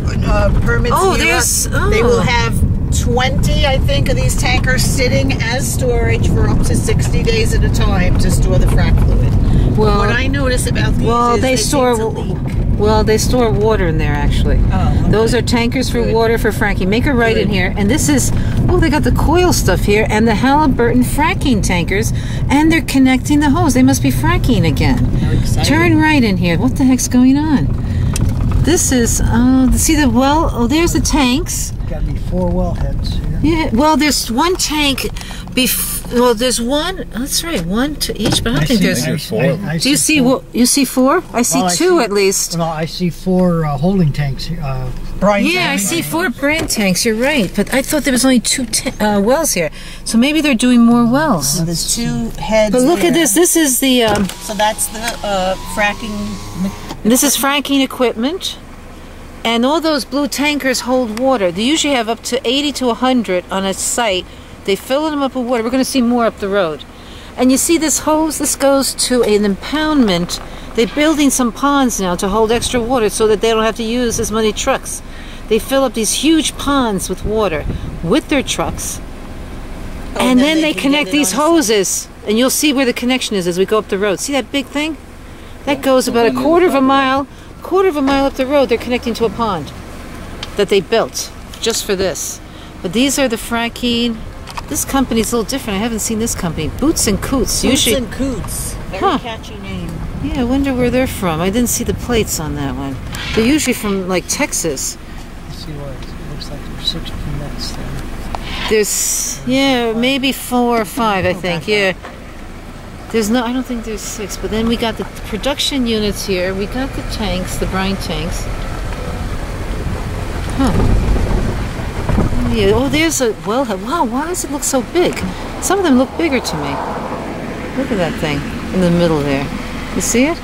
permits.
Oh,
here,
there's...
They will have 20, I think, of these tankers sitting as storage for up to 60 days at a time to store the frack fluid.
Well,
what I notice about these is
they store... Well, they store water in there, actually.
Oh, okay.
Those are tankers for water for fracking. Make a right in here. And this is, oh, they got the coil stuff here and the Halliburton fracking tankers, and they're connecting the hose. They must be fracking again.
How exciting.
Turn right in here. What the heck's going on? This is, see the well? Oh, there's the tanks.
Got to be 4 well heads here.
Yeah, well, there's one tank Well, there's one. That's right, one to each. But I don't think there's.
There's four.
Do you see what? You see four? I see two at least.
Well, I see 4 holding tanks. Brine
Yeah, I
tanks.
see 4 brand tanks. You're right, but I thought there was only 2 wells here. So maybe they're doing more wells.
So there's 2 heads.
But look at
there.
this. This is the.
So that's the fracking.
This is fracking equipment, and all those blue tankers hold water. They usually have up to 80 to 100 on a site. They fill them up with water. We're going to see more up the road. And you see this hose? This goes to an impoundment. They're building some ponds now to hold extra water so that they don't have to use as many trucks. They fill up these huge ponds with water with their trucks. And then they connect these hoses. And you'll see where the connection is as we go up the road. See that big thing? That goes about a quarter of a mile up the road. They're connecting to a pond that they built just for this. But these are the fracking. This company's a little different. I haven't seen this company. Boots and Coots.
Boots and Coots. Very catchy name.
Yeah, I wonder where they're from. I didn't see the plates on that one. They're usually from like Texas.
Let's see what it looks like. There's 6 permits there.
There's, yeah, maybe 4 or 5, I think. Yeah. There's no, I don't think there's 6. But then we got the production units here. We got the tanks, the brine tanks. Yeah, oh, there's a wellhead. Wow, why does it look so big? Some of them look bigger to me. Look at that thing in the middle there. You see it?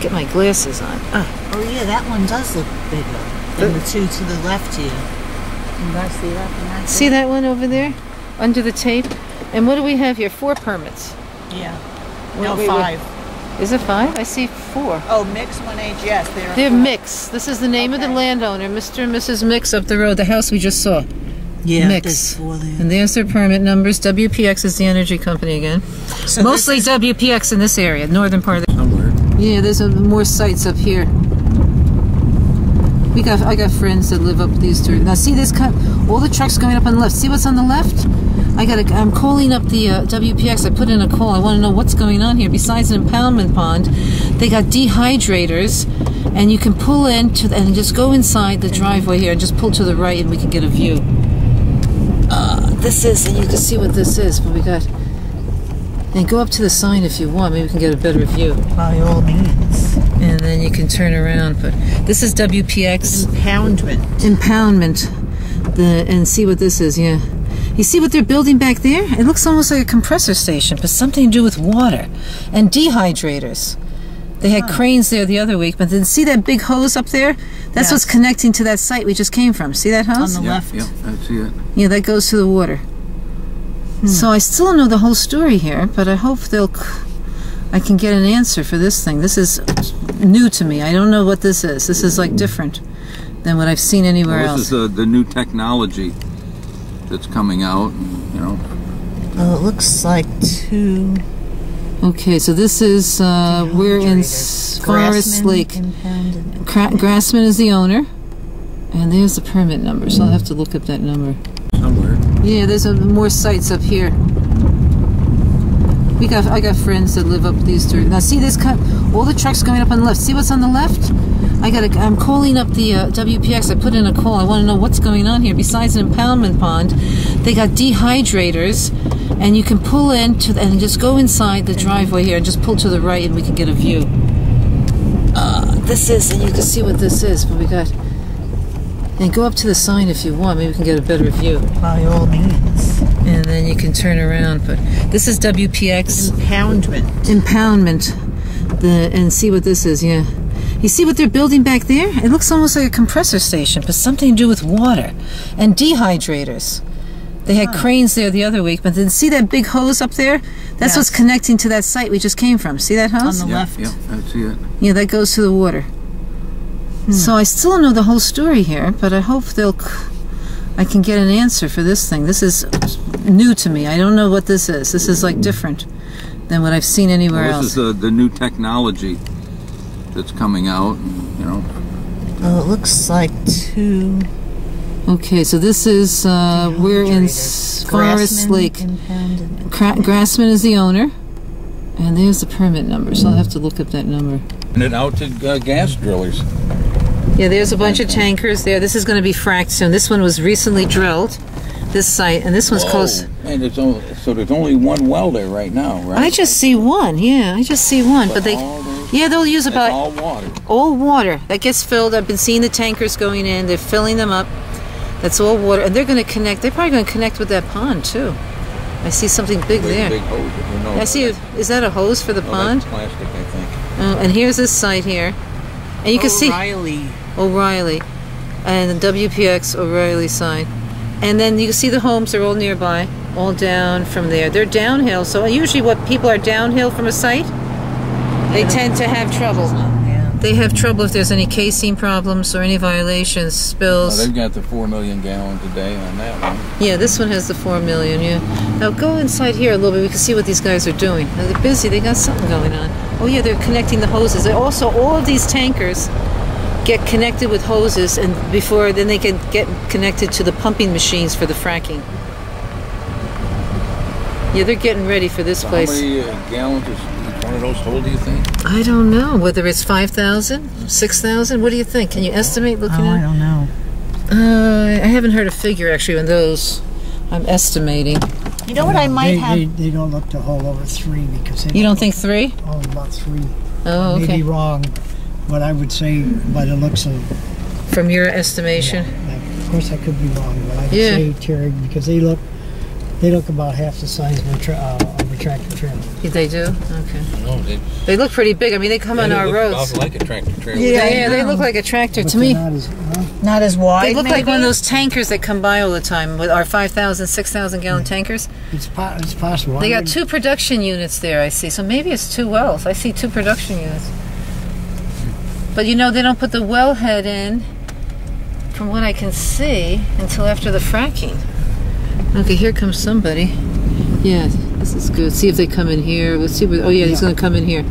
Get my glasses on.
Oh yeah, that one does look bigger than the 2 to the left here. You guys see that one right
See that one over there? Under the tape? And what do we have here? 4 permits.
there? Yeah.
Wait,
No,
wait,
5.
Is it 5? I see 4.
Oh, Mix 1H, yes.
They're Mix. This is the name of the landowner, Mr. and Mrs. Mix up the road, the house we just saw.
Yeah,
Mix.
there's 4 there.
And there's their permit numbers. WPX is the energy company again.
So
Mostly WPX in this area, northern part of the...
Somewhere.
Yeah, there's more sites up here. I got friends that live up these 2. Now see this all the trucks going up on the left. See what's on the left? I'm calling up the WPX. I put in a call. I want to know what's going on here. Besides an impoundment pond, they got dehydrators, and you can pull in and just go inside the driveway here and just pull to the right, and we can get a view. This is, and you can see what this is. But we got, and go up to the sign if you want. Maybe we can get a better view.
By all means.
And then you can turn around. But this is WPX impoundment. And see what this is. Yeah. You see what they're building back there? It looks almost like a compressor station, but something to do with water and dehydrators. They had cranes there the other week, but then see that big hose up there? That's what's connecting to that site we just came from. See that hose?
On the left.
Yeah, I see it.
Yeah, that goes to the water. So I still don't know the whole story here, but I hope I can get an answer for this thing. This is new to me. I don't know what this is. This is like different than what I've seen anywhere else.
This is the new technology that's coming out, you know.
Oh, it looks like 2.
Okay, so this is, we're in Forest Lake. Grassman is the owner, and there's the permit number, so I'll have to look up that number.
Somewhere.
Yeah, there's more sites up here. I got friends that live up these 2. Now see this all the trucks going up on the left. See what's on the left? I'm calling up the WPX. I put in a call. I want to know what's going on here. Besides an impoundment pond, they got dehydrators, and you can pull in and just go inside the driveway here and just pull to the right, and we can get a view. This is, and you can see what this is. But we got, and go up to the sign if you want. Maybe we can get a better view.
By all means.
And then you can turn around. But this is WPX impoundment. And see what this is. Yeah. You see what they're building back there? It looks almost like a compressor station, but something to do with water and dehydrators. They had cranes there the other week, but then see that big hose up there? That's what's connecting to that site we just came from. See that hose?
On the left.
Yeah, I see it.
Yeah, that goes to the water. So I still don't know the whole story here, but I hope I can get an answer for this thing. This is new to me. I don't know what this is. This is like different than what I've seen anywhere else.
This is the new technology that's coming out, you know.
Oh, it looks like 2.
Okay, so this is, we're in Forest Lake. Grassman is the owner, and there's the permit number, so I'll have to look up that number.
And it out to gas drillers.
Yeah, there's a bunch of tankers there. This is going to be fracked soon. This one was recently drilled. this site, and this one's close.
And so there's only one well there right now, right?
I just see one. Yeah, I just see one. But they'll use about
all water.
All water that gets filled. I've been seeing the tankers going in. They're filling them up. That's all water, and they're going to connect. They're probably going to connect with that pond too. I see something big there.
Big hose.
I see. Is that a hose for the pond?
That's plastic, I think.
And here's this site here, and you can see O'Reilly, and the WPX O'Reilly sign, and then you can see the homes are all nearby, all down from there. They're downhill, so usually what people are downhill from a site, they tend to have trouble. They have trouble if there's any casing problems or any violations, spills.
They've got the 4 million gallons a day on that one.
Yeah, this one has the 4 million, yeah. Now go inside here a little bit, we can see what these guys are doing. Now they're busy, they got something going on. Oh yeah, they're connecting the hoses. They also, all of these tankers get connected with hoses, and then they can get connected to the pumping machines for the fracking. Yeah, they're getting ready for this place.
How many gallons is one of those hold, do you think?
I don't know whether it's 5,000, 6,000. What do you think? Can you estimate looking at it?
I don't know.
I haven't heard a figure actually on those. I'm estimating.
You know what I might have?
They don't look to hold over 3 because
You don't think 3?
Oh, about 3.
Oh, okay.
Maybe wrong, but I would say by the looks of.
From your estimation.
Of course, I could be wrong, but I would say Terry, because they look about half the size of a tractor trailer.
They do? Okay.
No,
They look pretty big. I mean, they come on our roads.
Like a tractor trailer.
Yeah, they look like a tractor to me.
Not as wide.
They look like one of those tankers that come by all the time with our 5,000, 6,000 gallon tankers.
It's possible.
They got 2 production units there, I see. So maybe it's 2 wells. I see 2 production units. But you know, they don't put the wellhead in, from what I can see, until after the fracking. Okay, here comes somebody. Yeah, this is good. See if they come in here. Let's see. Oh yeah, he's going to come in here.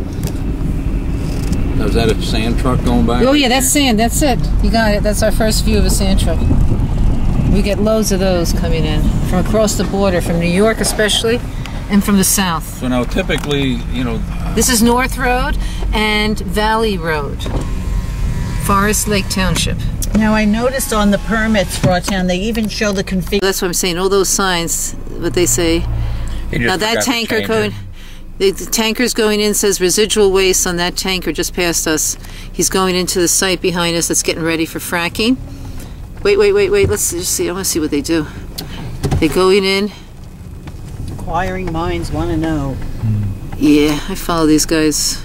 Now, is that a sand truck going by?
Oh yeah, that's sand. That's it. You got it. That's our first view of a sand truck. We get loads of those coming in from across the border, from New York especially, and from the south.
So now, typically, you know,
this is North Road and Valley Road, Forest Lake Township.
Now I noticed on the permits for our town, they even show the configuration.
That's what I'm saying. All those signs, what they say. Now that tanker going, the tanker's going in, says residual waste on that tanker just past us. He's going into the site behind us that's getting ready for fracking. Wait. Let's just see. I want to see what they do. They're going in.
Inquiring minds want to know.
Yeah, I follow these guys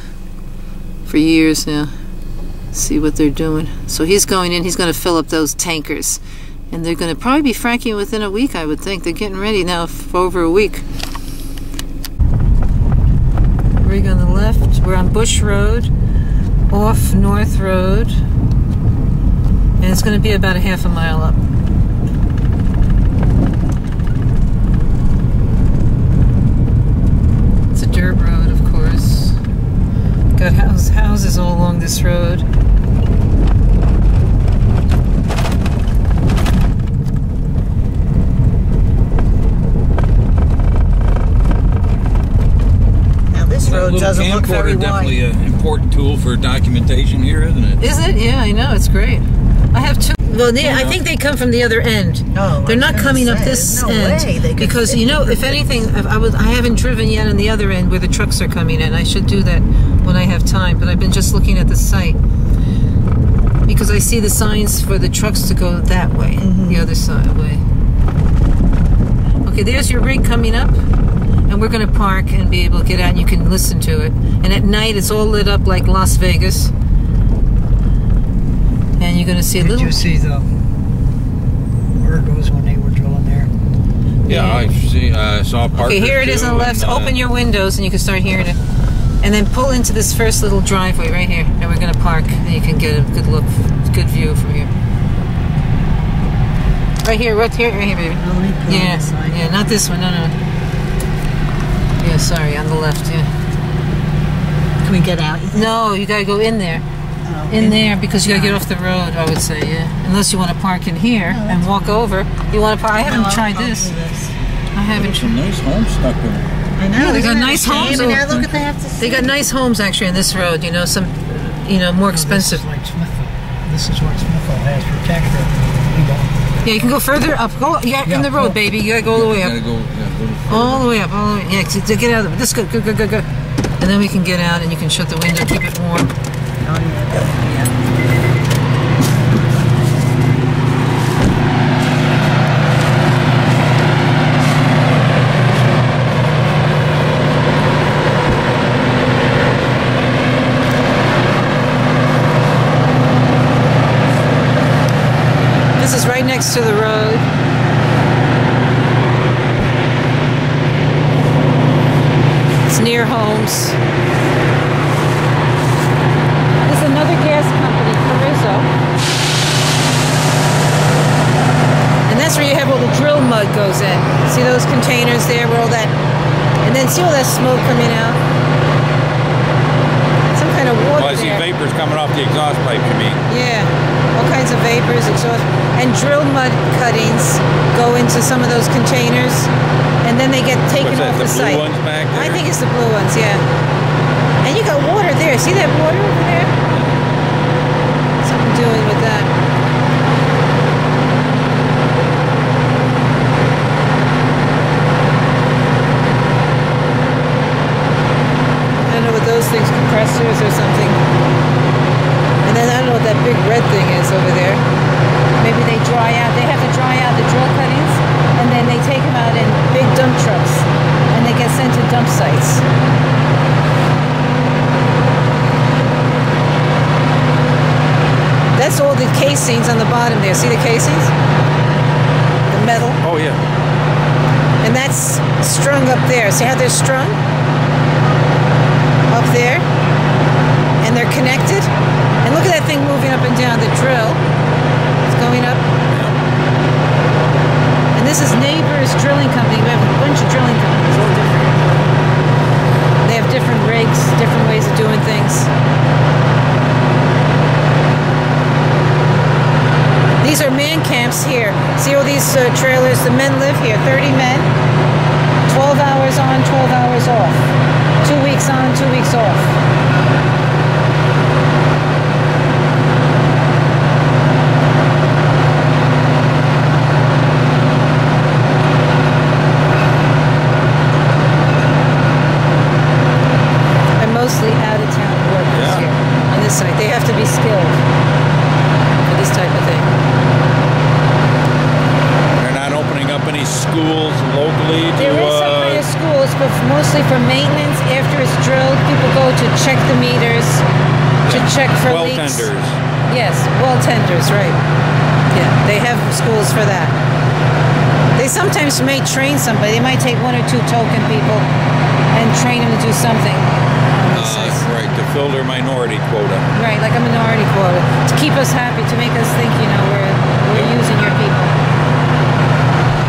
for years now. See what they're doing. So he's going in, he's going to fill up those tankers, and they're going to probably be fracking within a week, I would think. They're getting ready now for over a week. Rig on the left. We're on Bush Road, off North Road, and it's going to be about a half a mile up. It's a dirt road, of course. Got houses all along this road.
Now this road doesn't look very wide.
Definitely an important tool for documentation here, isn't it?
Is it? Yeah, I know. It's great. I have 2. Well, I think they come from the other end.
Oh,
they're not coming up this end because you know, if anything, I haven't driven yet on the other end where the trucks are coming in. I should do that when I have time. But I've been just looking at the site because I see the signs for the trucks to go that way, the other side way. Okay, there's your rig coming up, and we're going to park and be able to get out. And you can listen to it. And at night, it's all lit up like Las Vegas. And you're going to see a little...
Did you see the Virgos when they were drilling there?
Yeah, I saw part.
Okay, here it is on the left. Open your windows and you can start hearing it. And then pull into this first little driveway right here. And we're going to park and you can get a good look, good view from here. Right here, baby. Yeah, not this one, no. Yeah, sorry, on the left, yeah.
Can we get out?
No, you got to go in there. In there, because you gotta get off the road, I would say, yeah. Unless you want to park in here and walk over. You want to park? I haven't tried this. I haven't.
Some nice homes stuck in it.
I know.
Yeah, they got nice homes.
Look what they have to see.
They got nice homes actually on this road. You know, some, more expensive.
This is like Smithville. This is what Smithville has for tax revenue. We don't.
Yeah, you can go further up. Go, you're in the road, baby. You gotta go all the way up. All the way up, all the way. Yeah, to get out of it. This good. And then we can get out, and you can shut the window, keep it warm. This is right next to the road. It's near homes. There's another gas company, Carrizo. And that's where you have all the drill mud goes in. See those containers there where all that, and then see all that smoke coming out? Some kind of water.
Well, I see vapors coming off the exhaust pipe, you mean?
Yeah, all kinds of vapors, exhaust, and drill mud cuttings go into some of those containers, and then they get taken off the site.
The blue ones back there?
I think it's the blue ones, yeah. And you got water there. See that water over there? Something doing with that. I don't know what those things, compressors or something. And then I don't know what that big red thing is over there. Maybe they dry out. They have to dry out the drill cuttings, and then they take them out in big dump trucks, and they get sent to dump sites. That's all the casings on the bottom there. See the casings? The metal.
Oh, yeah.
And that's strung up there. See how they're strung? Up there. And they're connected. And look at that thing moving up and down. The drill. It's going up. And this is Neighbors Drilling Company. We have a bunch of drilling companies, all different. They have different rigs, different ways of doing things. These are man camps here. See all these trailers? The men live here. 30 men. 12 hours on, 12 hours off. 2 weeks on, 2 weeks off. Mostly out-of-town workers here on this site. They have to be skilled for this type of thing.
They're not opening up any schools locally to...
There is some kind of schools, but mostly for maintenance. After it's drilled, people go to check the meters, to check for
well
leaks.
tenders.
Yes, well tenders, right. Yeah, they have schools for that. They sometimes may train somebody. They might take 1 or 2 token people and train them to do something.
Right, to fill their minority quota.
Right, like a minority quota. To keep us happy, to make us think, you know, we're using your people.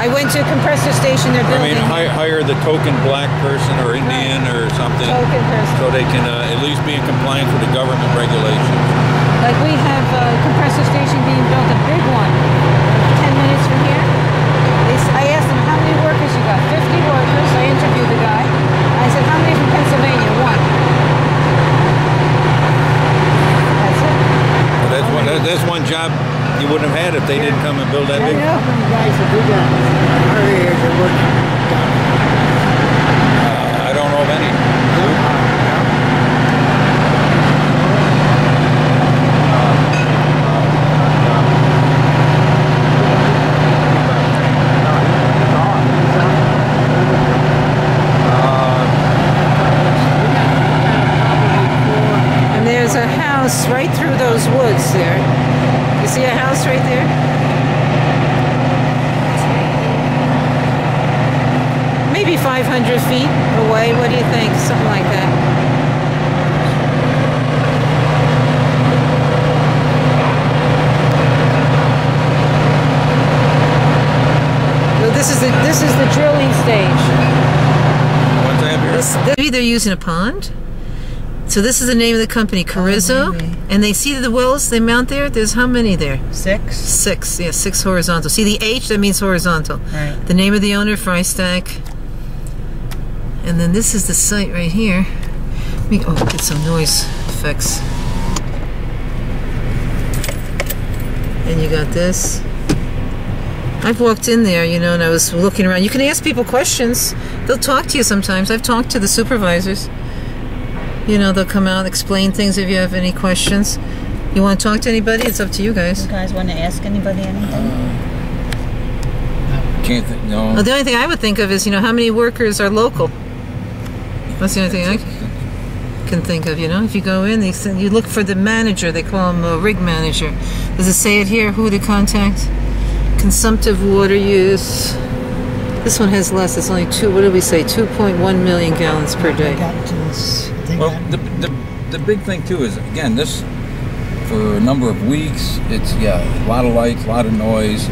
I went to a compressor station they're building.
I mean, hire the token black person or Indian or something.
Token person.
So they can at least be in compliance with the government regulations.
Like we have a compressor station being built, a big one, 10 minutes from here. I asked them, how many workers you got? 50 workers. I interviewed the guy. I said, how many from Pennsylvania? 1.
That's one job you wouldn't have had if they didn't come and build that big.
I know from the guys that do that. Our areas are working down.
I don't know of any.
And there's a house right through those woods there. You see a house right there? Maybe 500 feet away. What do you think? Something like that. So this is the drilling stage.
What's that here?
They're using a pond. So this is the name of the company, Carrizo. And they see the wells they mount there? There's how many there?
6.
6, yeah, 6 horizontal. See the H, that means horizontal.
Right.
The name of the owner, Frystack. And then this is the site right here. Let me get some noise effects. And you got this. I've walked in there, you know, and I was looking around. You can ask people questions. They'll talk to you sometimes. I've talked to the supervisors. You know, they'll come out, explain things if you have any questions. You want to talk to anybody? It's up to you guys.
You guys want to ask anybody anything?
Can't think, no.
Well, the only thing I would think of is, you know, how many workers are local? That's the only thing I can think of, you know. If you go in, you look for the manager. They call him a rig manager. Does it say it here, who to contact? Consumptive water use. This one has less. It's only what did we say? 2.1 million gallons per day.
Well, the big thing too is, again, this for a number of weeks. It's a lot of lights, a lot of noise.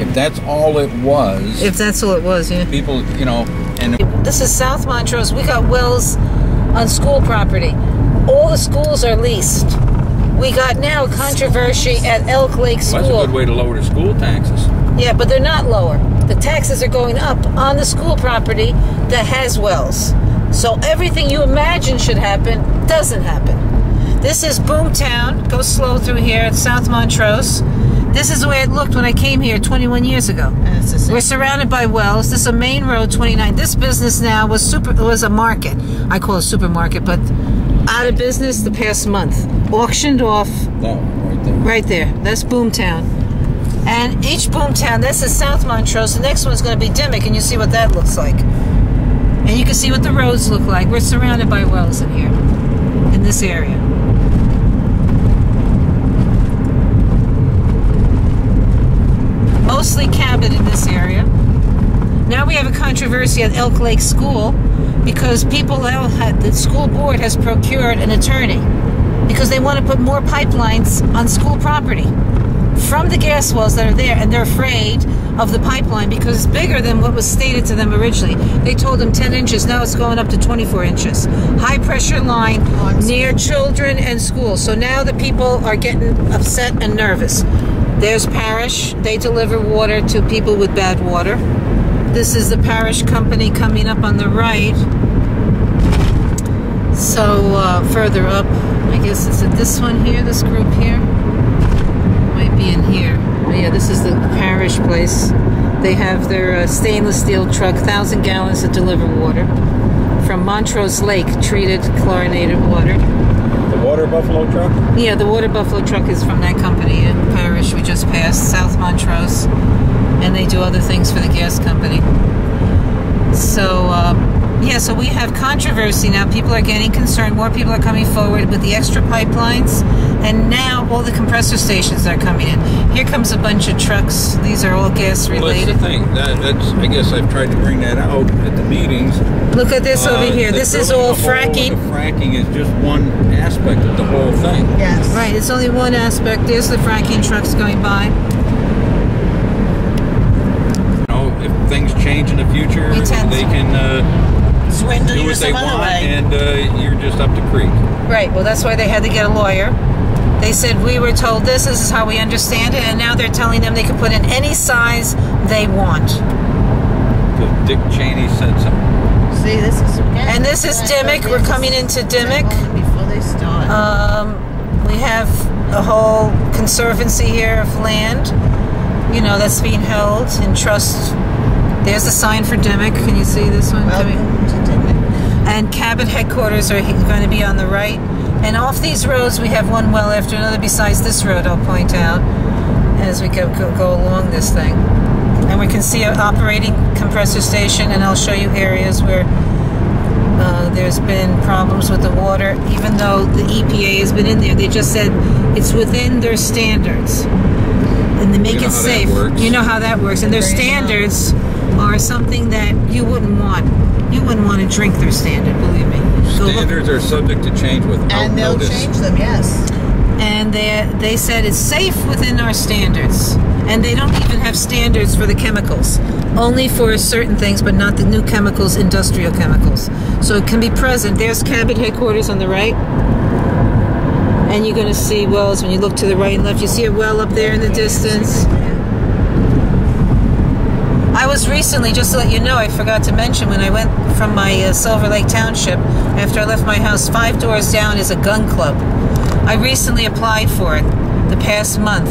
If that's all it was.
If that's all it was, yeah.
People, you know, and
this is South Montrose. We got wells on school property. All the schools are leased. We got now controversy at Elk Lake School.
Well, that's a good way to lower the school taxes.
Yeah, but they're not lower. The taxes are going up on the school property that has wells. So everything you imagine should happen doesn't happen. This is Boomtown. Go slow through here at South Montrose. This is the way it looked when I came here 21 years ago. We're surrounded by wells. This is a main road, 29. This business now was a market. I call it a supermarket, but out of business the past month. Auctioned off.
That one right there.
Right there. That's Boomtown. And each Boomtown, this is South Montrose. The next one's going to be Dimmock, and you see what that looks like. And you can see what the roads look like. We're surrounded by wells in here, in this area. Mostly Cabot in this area. Now we have a controversy at Elk Lake School because the school board has procured an attorney because they want to put more pipelines on school property from the gas wells that are there, and they're afraid of the pipeline because it's bigger than what was stated to them originally. They told them 10 inches, now it's going up to 24 inches. High pressure line near children and schools. So now the people are getting upset and nervous. There's Parish. They deliver water to people with bad water. This is the Parish company coming up on the right. So further up, I guess it's at this one here, this group here. Might be in here. But yeah, this is the Parish place. They have their stainless steel truck, 1,000 gallons to deliver water from Montrose Lake, treated chlorinated water.
The water buffalo truck?
Yeah, the water buffalo truck is from that company in Parish we just passed, South Montrose, and they do other things for the gas company. So yeah, so we have controversy now. People are getting concerned. More people are coming forward with the extra pipelines, and now all the compressor stations are coming in. Here comes a bunch of trucks. These are all gas related.
Well, that's the thing. I guess I've tried to bring that out at the meetings.
Look at this over here. This is all fracking.
The fracking is just one aspect of the whole thing.
Yes.
Right, it's only one aspect. There's the fracking trucks going by.
You know, if things change in the future, they can
Swindle
do
you
what they
some other
want,
way.
and you're just up to creek.
Right, well, that's why they had to get a lawyer. They said, we were told this is how we understand it, and now they're telling them they can put in any size they want.
Because Dick Cheney said so.
See, this is
And this is Dimmock. We're coming into Dimmock.
Before they start.
We have a whole conservancy here of land, you know, that's being held in trust. There's a sign for Dimmock. Can you see this one?
Welcome to Dimmock.
And Cabot headquarters are going to be on the right. And off these roads, we have one well after another besides this road, I'll point out, as we go along this thing. And we can see an operating compressor station, and I'll show you areas where there's been problems with the water. Even though the EPA has been in there, they just said it's within their standards. And they make it safe. You know how that works. And their standards are something that you wouldn't want. You wouldn't want to drink their standard, believe me.
Standards are subject to change without notice.
And they'll change them, yes.
And they said it's safe within our standards. And they don't even have standards for the chemicals. Only for certain things, but not the new chemicals, industrial chemicals. So it can be present. There's Cabot headquarters on the right. And you're going to see wells when you look to the right and left. You see a well up there in the distance. I was recently, just to let you know, I forgot to mention, when I went from my Silver Lake Township, after I left my house, 5 doors down is a gun club. I recently applied for it the past month.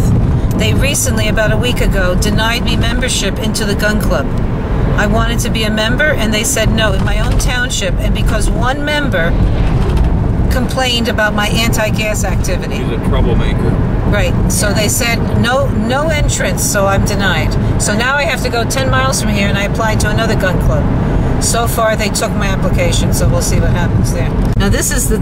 they recently, about a week ago, denied me membership into the gun club. I wanted to be a member, and they said no in my own township, and because one member complained about my anti-gas activity.
He's a troublemaker.
Right, so they said no entrance, so I'm denied. So now I have to go 10 miles from here, and I applied to another gun club. So far, they took my application, so we'll see what happens there. Now, this is the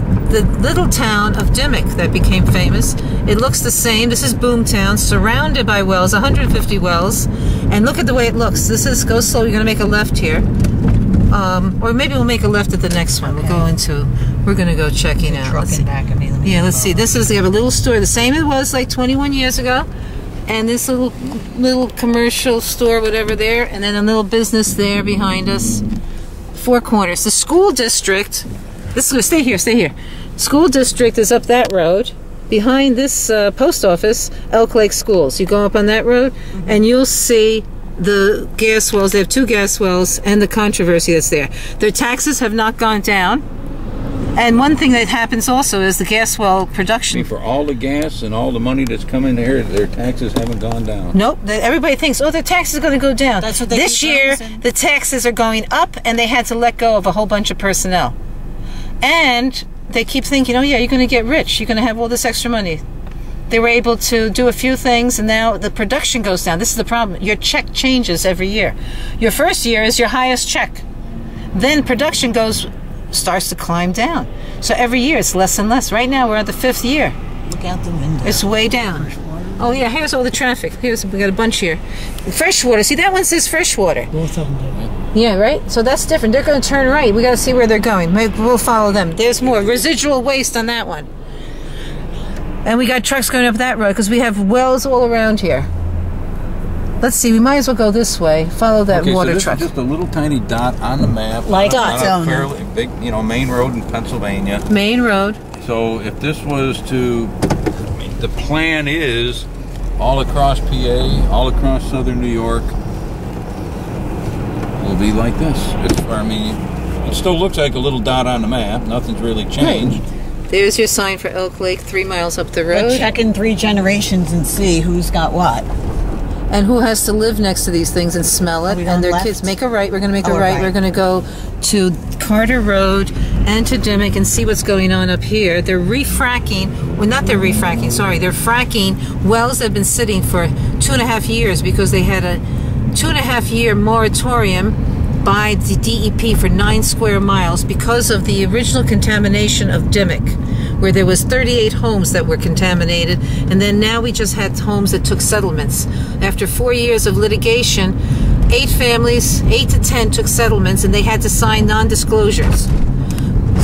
little town of Dimmock that became famous. It looks the same. This is Boomtown, surrounded by wells, 150 wells. And look at the way it looks. This is, go slow, you're going to make a left here. Or maybe we'll make a left at the next one. We'll go into, we're going to go checking out. Let's see. Yeah, let's see. This is, they have a little store, the same it was like 21 years ago. And this little commercial store, whatever there, and then a little business there behind us. Four corners. The school district, stay here. School district is up that road. Behind this post office, Elk Lake Schools. You go up on that road, and you'll see the gas wells. They have 2 gas wells, and the controversy that's there. Their taxes have not gone down. And one thing that happens also is the gas well production.
For all the gas and all the money that's coming there, their taxes haven't gone down.
Nope. Everybody thinks, oh, their taxes are going to go down.
That's what they
This year, the taxes are going up, and they had to let go of a whole bunch of personnel. And they keep thinking, oh, yeah, you're going to get rich. You're going to have all this extra money. They were able to do a few things, and now the production goes down. This is the problem. Your check changes every year. Your first year is your highest check. Then production starts to climb down. So every year it's less and less. Right now we're at the 5th year.
Look out the window.
It's way down. Oh yeah, here's all the traffic. We got a bunch here. Freshwater. See, that one says freshwater.
Both of them
do. Yeah, right? So that's different. They're going to turn right. We got to see where they're going. Maybe we'll follow them. There's more residual waste on that one. And we got trucks going up that road because we have wells all around here. Let's see, we might as well go this way. Follow that water
so this
truck.
is just a little tiny dot on the map.
Like
on a fairly big, main road in Pennsylvania.
Main road.
So if this was to, the plan is all across PA, all across southern New York, will be like this. It still looks like a little dot on the map. Nothing's really changed.
Right. There's your sign for Elk Lake, 3 miles up the road.
Let's check in 3 generations and see who's got what.
And who has to live next to these things and smell it, and their kids. Make a right. We're going to make a right. We're going to go to Carter Road and to Dimmock and see what's going on up here. They're refracking. Well, not they're refracking. Sorry, they're fracking wells that have been sitting for 2.5 years because they had a 2.5-year moratorium by the DEP for 9 square miles because of the original contamination of Dimmock, where there was 38 homes that were contaminated, and then now we just had homes that took settlements. After 4 years of litigation, 8 families, 8 to 10 took settlements, and they had to sign non-disclosures.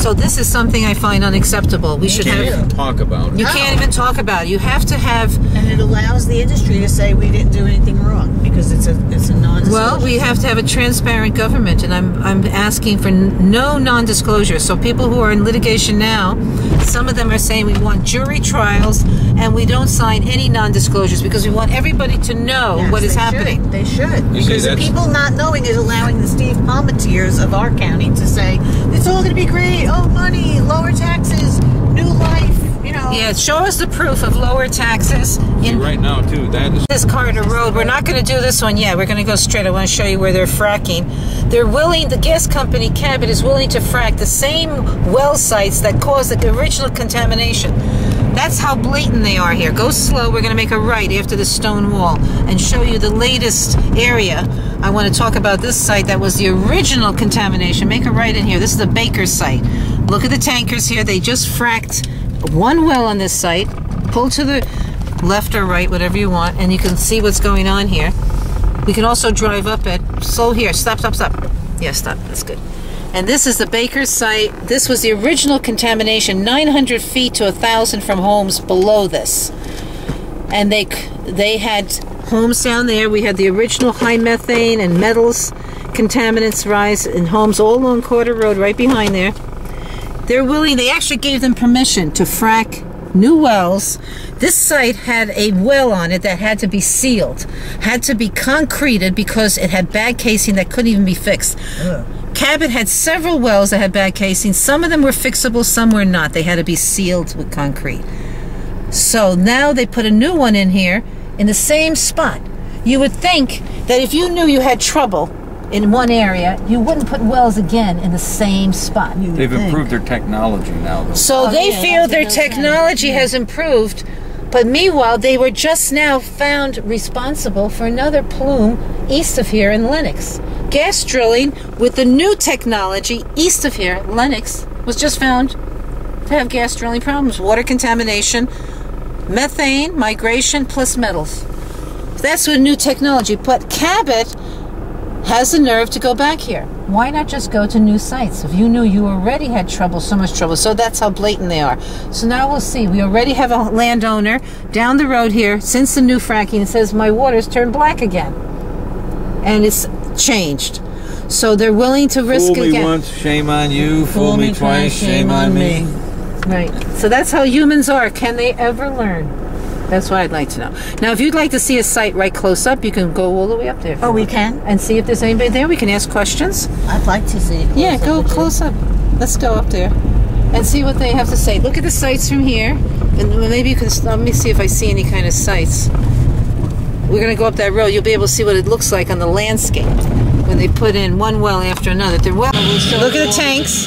So this is something I find unacceptable. We should have.
You can't even talk about it.
You can't even talk about it. You have to have.
And it allows the industry to say we didn't do anything wrong because it's a non-disclosure.
Well, we have to have a transparent government, and I'm asking for no non-disclosure. So people who are in litigation now, some of them are saying we want jury trials, and we don't sign any non-disclosures because we want everybody to know what is happening.
They should. Because the people not knowing is allowing the Steve Palmatiers of our county to say it's all going to be great. Oh, money, lower taxes, new life,
Yeah, show us the proof of lower taxes.
Right now, too, that is...
This Carter Road, we're not going to do this one yet. We're going to go straight. I want to show you where they're fracking. They're willing, the gas company, Cabot, is willing to frack the same well sites that caused the original contamination. That's how blatant they are here. Go slow. We're going to make a right after the stone wall and show you the latest area. I want to talk about this site that was the original contamination. Make a right in here. This is the Baker's site. Look at the tankers here. They just fracked 1 well on this site. Pull to the left or right, whatever you want, and you can see what's going on here. We can also drive up it. Slow here. Stop, stop, stop. Yeah, stop. That's good. And this is the Baker's site. This was the original contamination, 900 feet to 1,000 from homes below this. And they had homes down there. We had the original high methane and metals contaminants rise in homes all along Carter Road, right behind there. They're willing, they actually gave them permission to frack new wells. This site had a well on it that had to be sealed, had to be concreted because it had bad casing that couldn't even be fixed. Cabot had several wells that had bad casing. Some of them were fixable, some were not. They had to be sealed with concrete. So now they put a new one in here. in the same spot. You would think that if you knew you had trouble in one area, you wouldn't put wells again in the same spot.
They've improved their technology now, though.
So they feel their technology has improved, but meanwhile, they were just now found responsible for another plume east of here in Lenox. Gas drilling with the new technology east of here, Lenox, was just found to have gas drilling problems. Water contamination, methane, migration, plus metals. That's with new technology. But Cabot has the nerve to go back here. Why not just go to new sites? If you knew you already had trouble, so much trouble. So that's how blatant they are. So now we'll see. We already have a landowner down the road here since the new fracking. It says my water's turned black again. And it's changed. So they're willing to risk it again.
Fool me once, shame on you. Fool me twice, shame on me.
Right. So that's how humans are. Can they ever learn? That's what I'd like to know. Now, if you'd like to see a site right close up, you can go all the way up there.
Oh, we can?
And see if there's anybody there. We can ask questions.
I'd like to see it.
Yeah, go close up. Let's go up there and see what they have to say. Look at the sites from here. And maybe you can, let me see if I see any kind of sites. We're going to go up that road. You'll be able to see what it looks like on the landscape when they put in one well after another. Look at the tanks.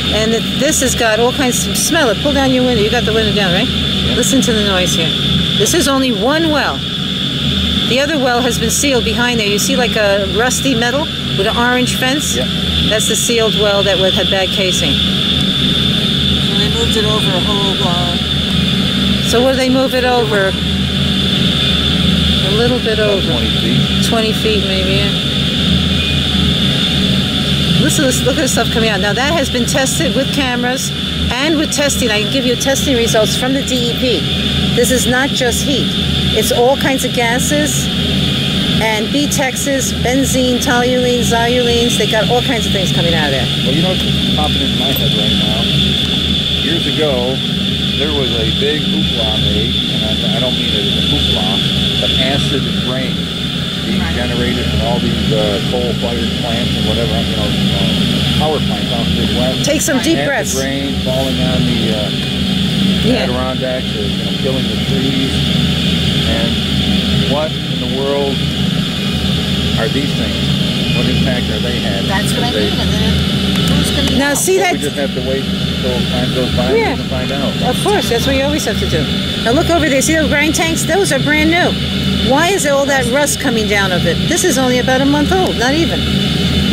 And this has got all kinds of, smell it. Pull down your window. You got the window down, right? Listen to the noise here. This is only one well. The other well has been sealed behind there. You see like a rusty metal with an orange fence?
Yep.
That's the sealed well that had bad casing.
So they moved it over a whole
So what do they move it over? A little bit over.
20 feet.
20 feet maybe, yeah. Listen, look at the stuff coming out. Now that has been tested with cameras and with testing. I can give you testing results from the DEP. This is not just heat. It's all kinds of gases and B-texes, benzene, toluene, xylulines. They got all kinds of things coming out of there.
Well, you know what's popping into my head right now? Years ago, there was a big hoopla made, and I don't mean it as a hoopla, but acid rain being generated from all these coal-fired plants and whatever, power plants out in the Midwest.
Take some deep breaths.
Acid rain falling on the Adirondacks, killing the trees. And what in the world are these things? What impact are they having?
That's what I mean. And then who's going to
Now see that?
We just have to wait until time goes by and find out.
Of course, that's what you always have to do. Now look over there. See those brine tanks? Those are brand new. Why is all that rust coming down of it? This is only about a month old, not even.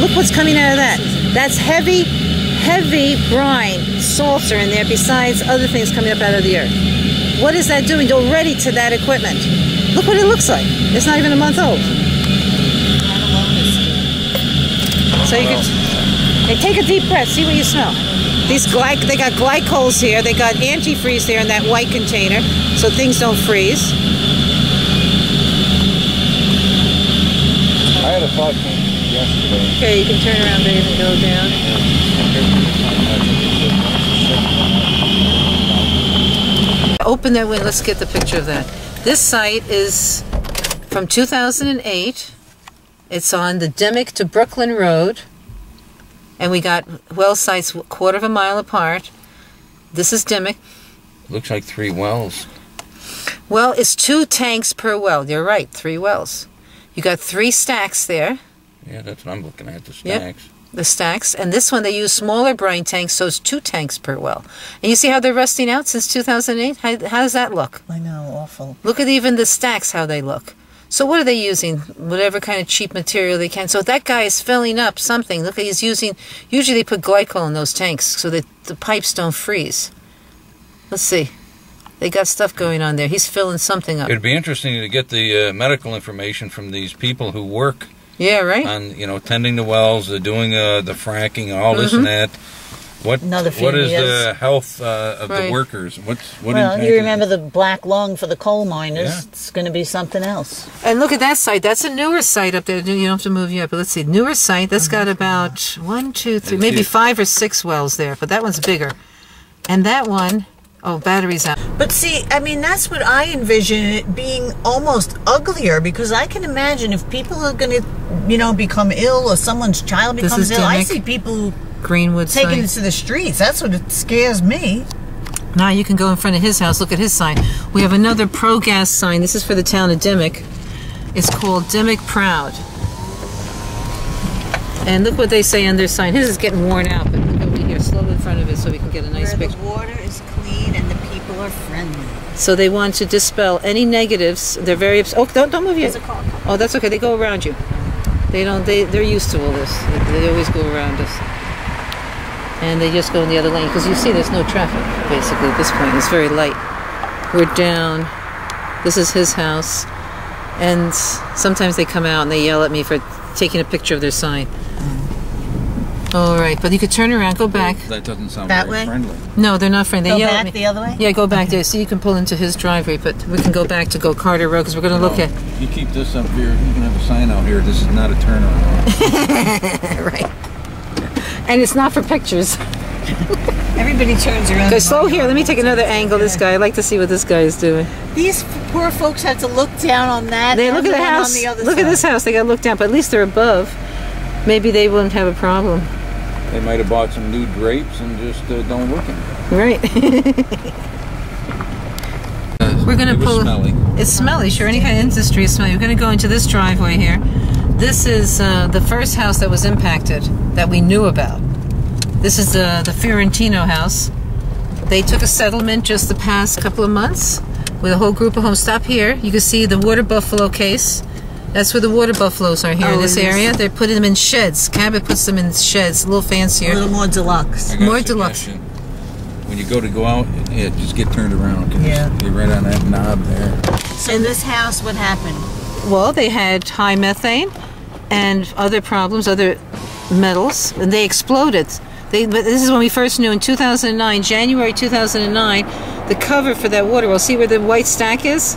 Look what's coming out of that. That's heavy, heavy brine. Salts are in there besides other things coming up out of the earth. What is that doing already to that equipment? Look what it looks like. It's not even a month old. So you can take a deep breath. See what you smell. They got glycols here. They got antifreeze there in that white container, so things don't freeze.
I had a thought yesterday.
Okay, you can turn around, babe, and go down. Open that window. Let's get the picture of that. This site is from 2008. It's on the Dimmock to Brooklyn Road. And we got well sites a quarter of a mile apart. This is Dimmock.
Looks like 3 wells.
Well, it's 2 tanks per well. You're right, 3 wells. You got 3 stacks there.
Yeah, that's what I'm looking at, the stacks.
Yep, the stacks. And this one, they use smaller brine tanks, so it's 2 tanks per well. And you see how they're rusting out since 2008? How does that look?
I know, awful.
Look at even the stacks, how they look. So what are they using? Whatever kind of cheap material they can. So that guy is filling up something. Look, he's using, usually they put glycol in those tanks so that the pipes don't freeze. Let's see. They got stuff going on there. He's filling something up.
It'd be interesting to get the medical information from these people who work.
Yeah, right.
On tending the wells, doing the fracking, all this and that. What is the health of the workers?
Well, you remember the black lung for the coal miners. Yeah. It's going to be something else.
And look at that site. That's a newer site up there. You don't have to move yet, but let's see. Newer site. That's got about 1, 2, 3, maybe 5 or 6 wells there, but that one's bigger. And that one, oh, batteries out.
But see, I mean, that's what I envision it being almost uglier, because I can imagine if people are going to, become ill or someone's child becomes ill. I see people
Greenwood
taking it to the streets. That's what it scares me.
Now you can go in front of his house, look at his sign. We have another pro-gas sign. This is for the town of Dimmock. It's called Dimmock Proud. And look what they say on their sign. His is getting worn out, but look over here, slow in front of it so we can get a nice picture.
The water is clean and the people are friendly.
So they want to dispel any negatives. They're very oh, don't move yet. Oh, that's okay. They go around you. They're used to all this. They always go around us. And they just go in the other lane because you see there's no traffic basically at this point. It's very light. We're down. This is his house. And sometimes they come out and they yell at me for taking a picture of their sign. All right, but you could turn around, go back.
That doesn't sound
That
very
way?
friendly.
No, they're not friendly. They
Go
yell at
back
me.
the other way?
Yeah, go back there so you can pull into his driveway, but we can go back to go Carter Road because we're going to look at...
You keep this up here, you can have a sign out here, this is not a turnaround.
Right. And it's not for pictures.
Everybody turns around.
Go slow here. Let me take another angle. This guy. I'd like to see what this guy is doing.
These poor folks have to look down on that.
They look
and
at the
one
house.
On the other
Look
side.
at this house. They got to look down, but at least they're above. Maybe they wouldn't have a problem.
They might have bought some new drapes and just don't look in.
Right. We're gonna pull.
Smelly.
It's smelly. Sure, any kind of industry is smelly. We're gonna go into this driveway here. This is the first house that was impacted that we knew about. This is the Fiorentino house. They took a settlement just the past couple of months with a whole group of homes. Stop here. You can see the water buffalo case. That's where the water buffaloes are here in this area. They're putting them in sheds. Cabot puts them in sheds, a little fancier.
A little more deluxe.
I got
More
a
deluxe.
suggestion. When you go out, yeah, just get turned around. 'Cause
Yeah.
You're right on that knob there.
So this house, what happened?
Well, they had high methane and other problems, other metals, and they exploded. But this is when we first knew in 2009, January 2009, the cover for that water well, see where the white stack is?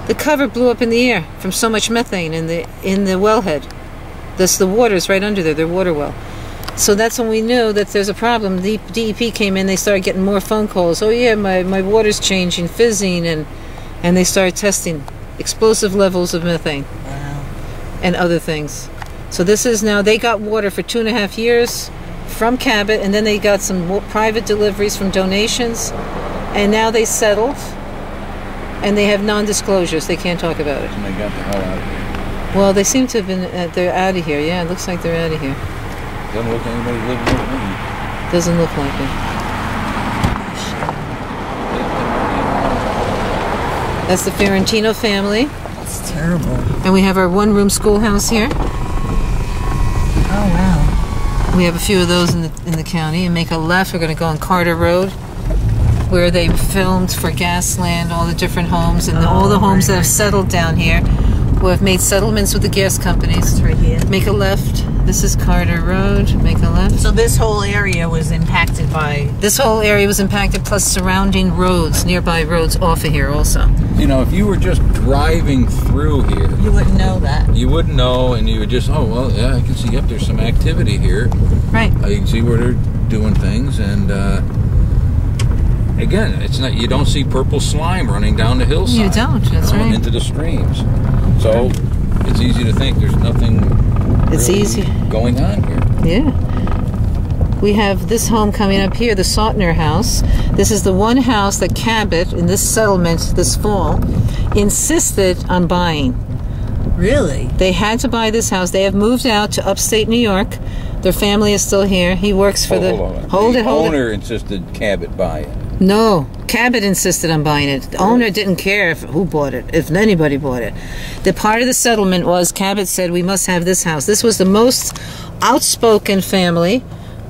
The cover blew up in the air from so much methane in the wellhead. The water's right under there, their water well. So that's when we knew that there's a problem. The DEP came in, they started getting more phone calls. Oh yeah, my water's changing, fizzing, and they started testing explosive levels of methane.
Wow.
And other things. So this is now, they got water for 2.5 years from Cabot, and then they got some private deliveries from donations, and now they settled, and they have non-disclosures. They can't talk about it.
And they got the hell out of here.
Well, they seem to have been, they're out of here. Yeah, it looks like they're out of here.
Doesn't look like anybody living with me.
Doesn't look like it. That's the Fiorentino family.
That's terrible.
And we have our one-room schoolhouse here.
Oh, wow.
We have a few of those in the county. And make a left, we're going to go on Carter Road, where they filmed for Gasland, all the different homes, and all the homes that have settled down here, who have made settlements with the gas companies.
It's right here.
Make a left. This is Carter Road. Make a left.
So this whole area was impacted by...
This whole area was impacted, plus surrounding roads, nearby roads off of here also.
You know, if you were just driving through here,
You wouldn't know that.
you wouldn't know, and you would just, oh, well, yeah, I can see, yep, there's some activity here.
Right.
You can see where they're doing things, and again, it's not, you don't see purple slime running down the hillside.
You don't, that's
and
right.
into the streams. So it's easy to think there's nothing
It's
really
easy.
going on here.
Yeah. We have this home coming up here, the Sautner house. This is the one house that Cabot, in this settlement this fall, insisted on buying.
Really?
They had to buy this house. They have moved out to upstate New York. Their family is still here. He works for
Hold it. Owner insisted Cabot buy it.
No, Cabot insisted on buying it. The owner didn't care who bought it, if anybody bought it. The part of the settlement was Cabot said, we must have this house. This was the most outspoken family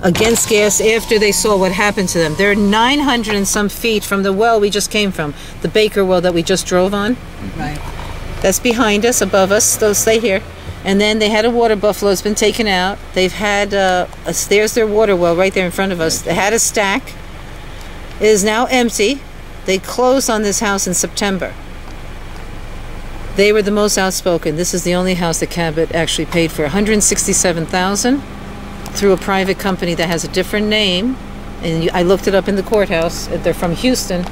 against gas after they saw what happened to them. They're 900 and some feet from the well we just came from, the Baker well that we just drove on.
Right.
That's behind us, above us. They'll stay here. And then they had a water buffalo. It's been taken out. They've had, there's their water well right there in front of us. They had a stack. It is now empty. They closed on this house in September. They were the most outspoken. This is the only house that Cabot actually paid for $167,000 through a private company that has a different name. And I looked it up in the courthouse. They're from Houston,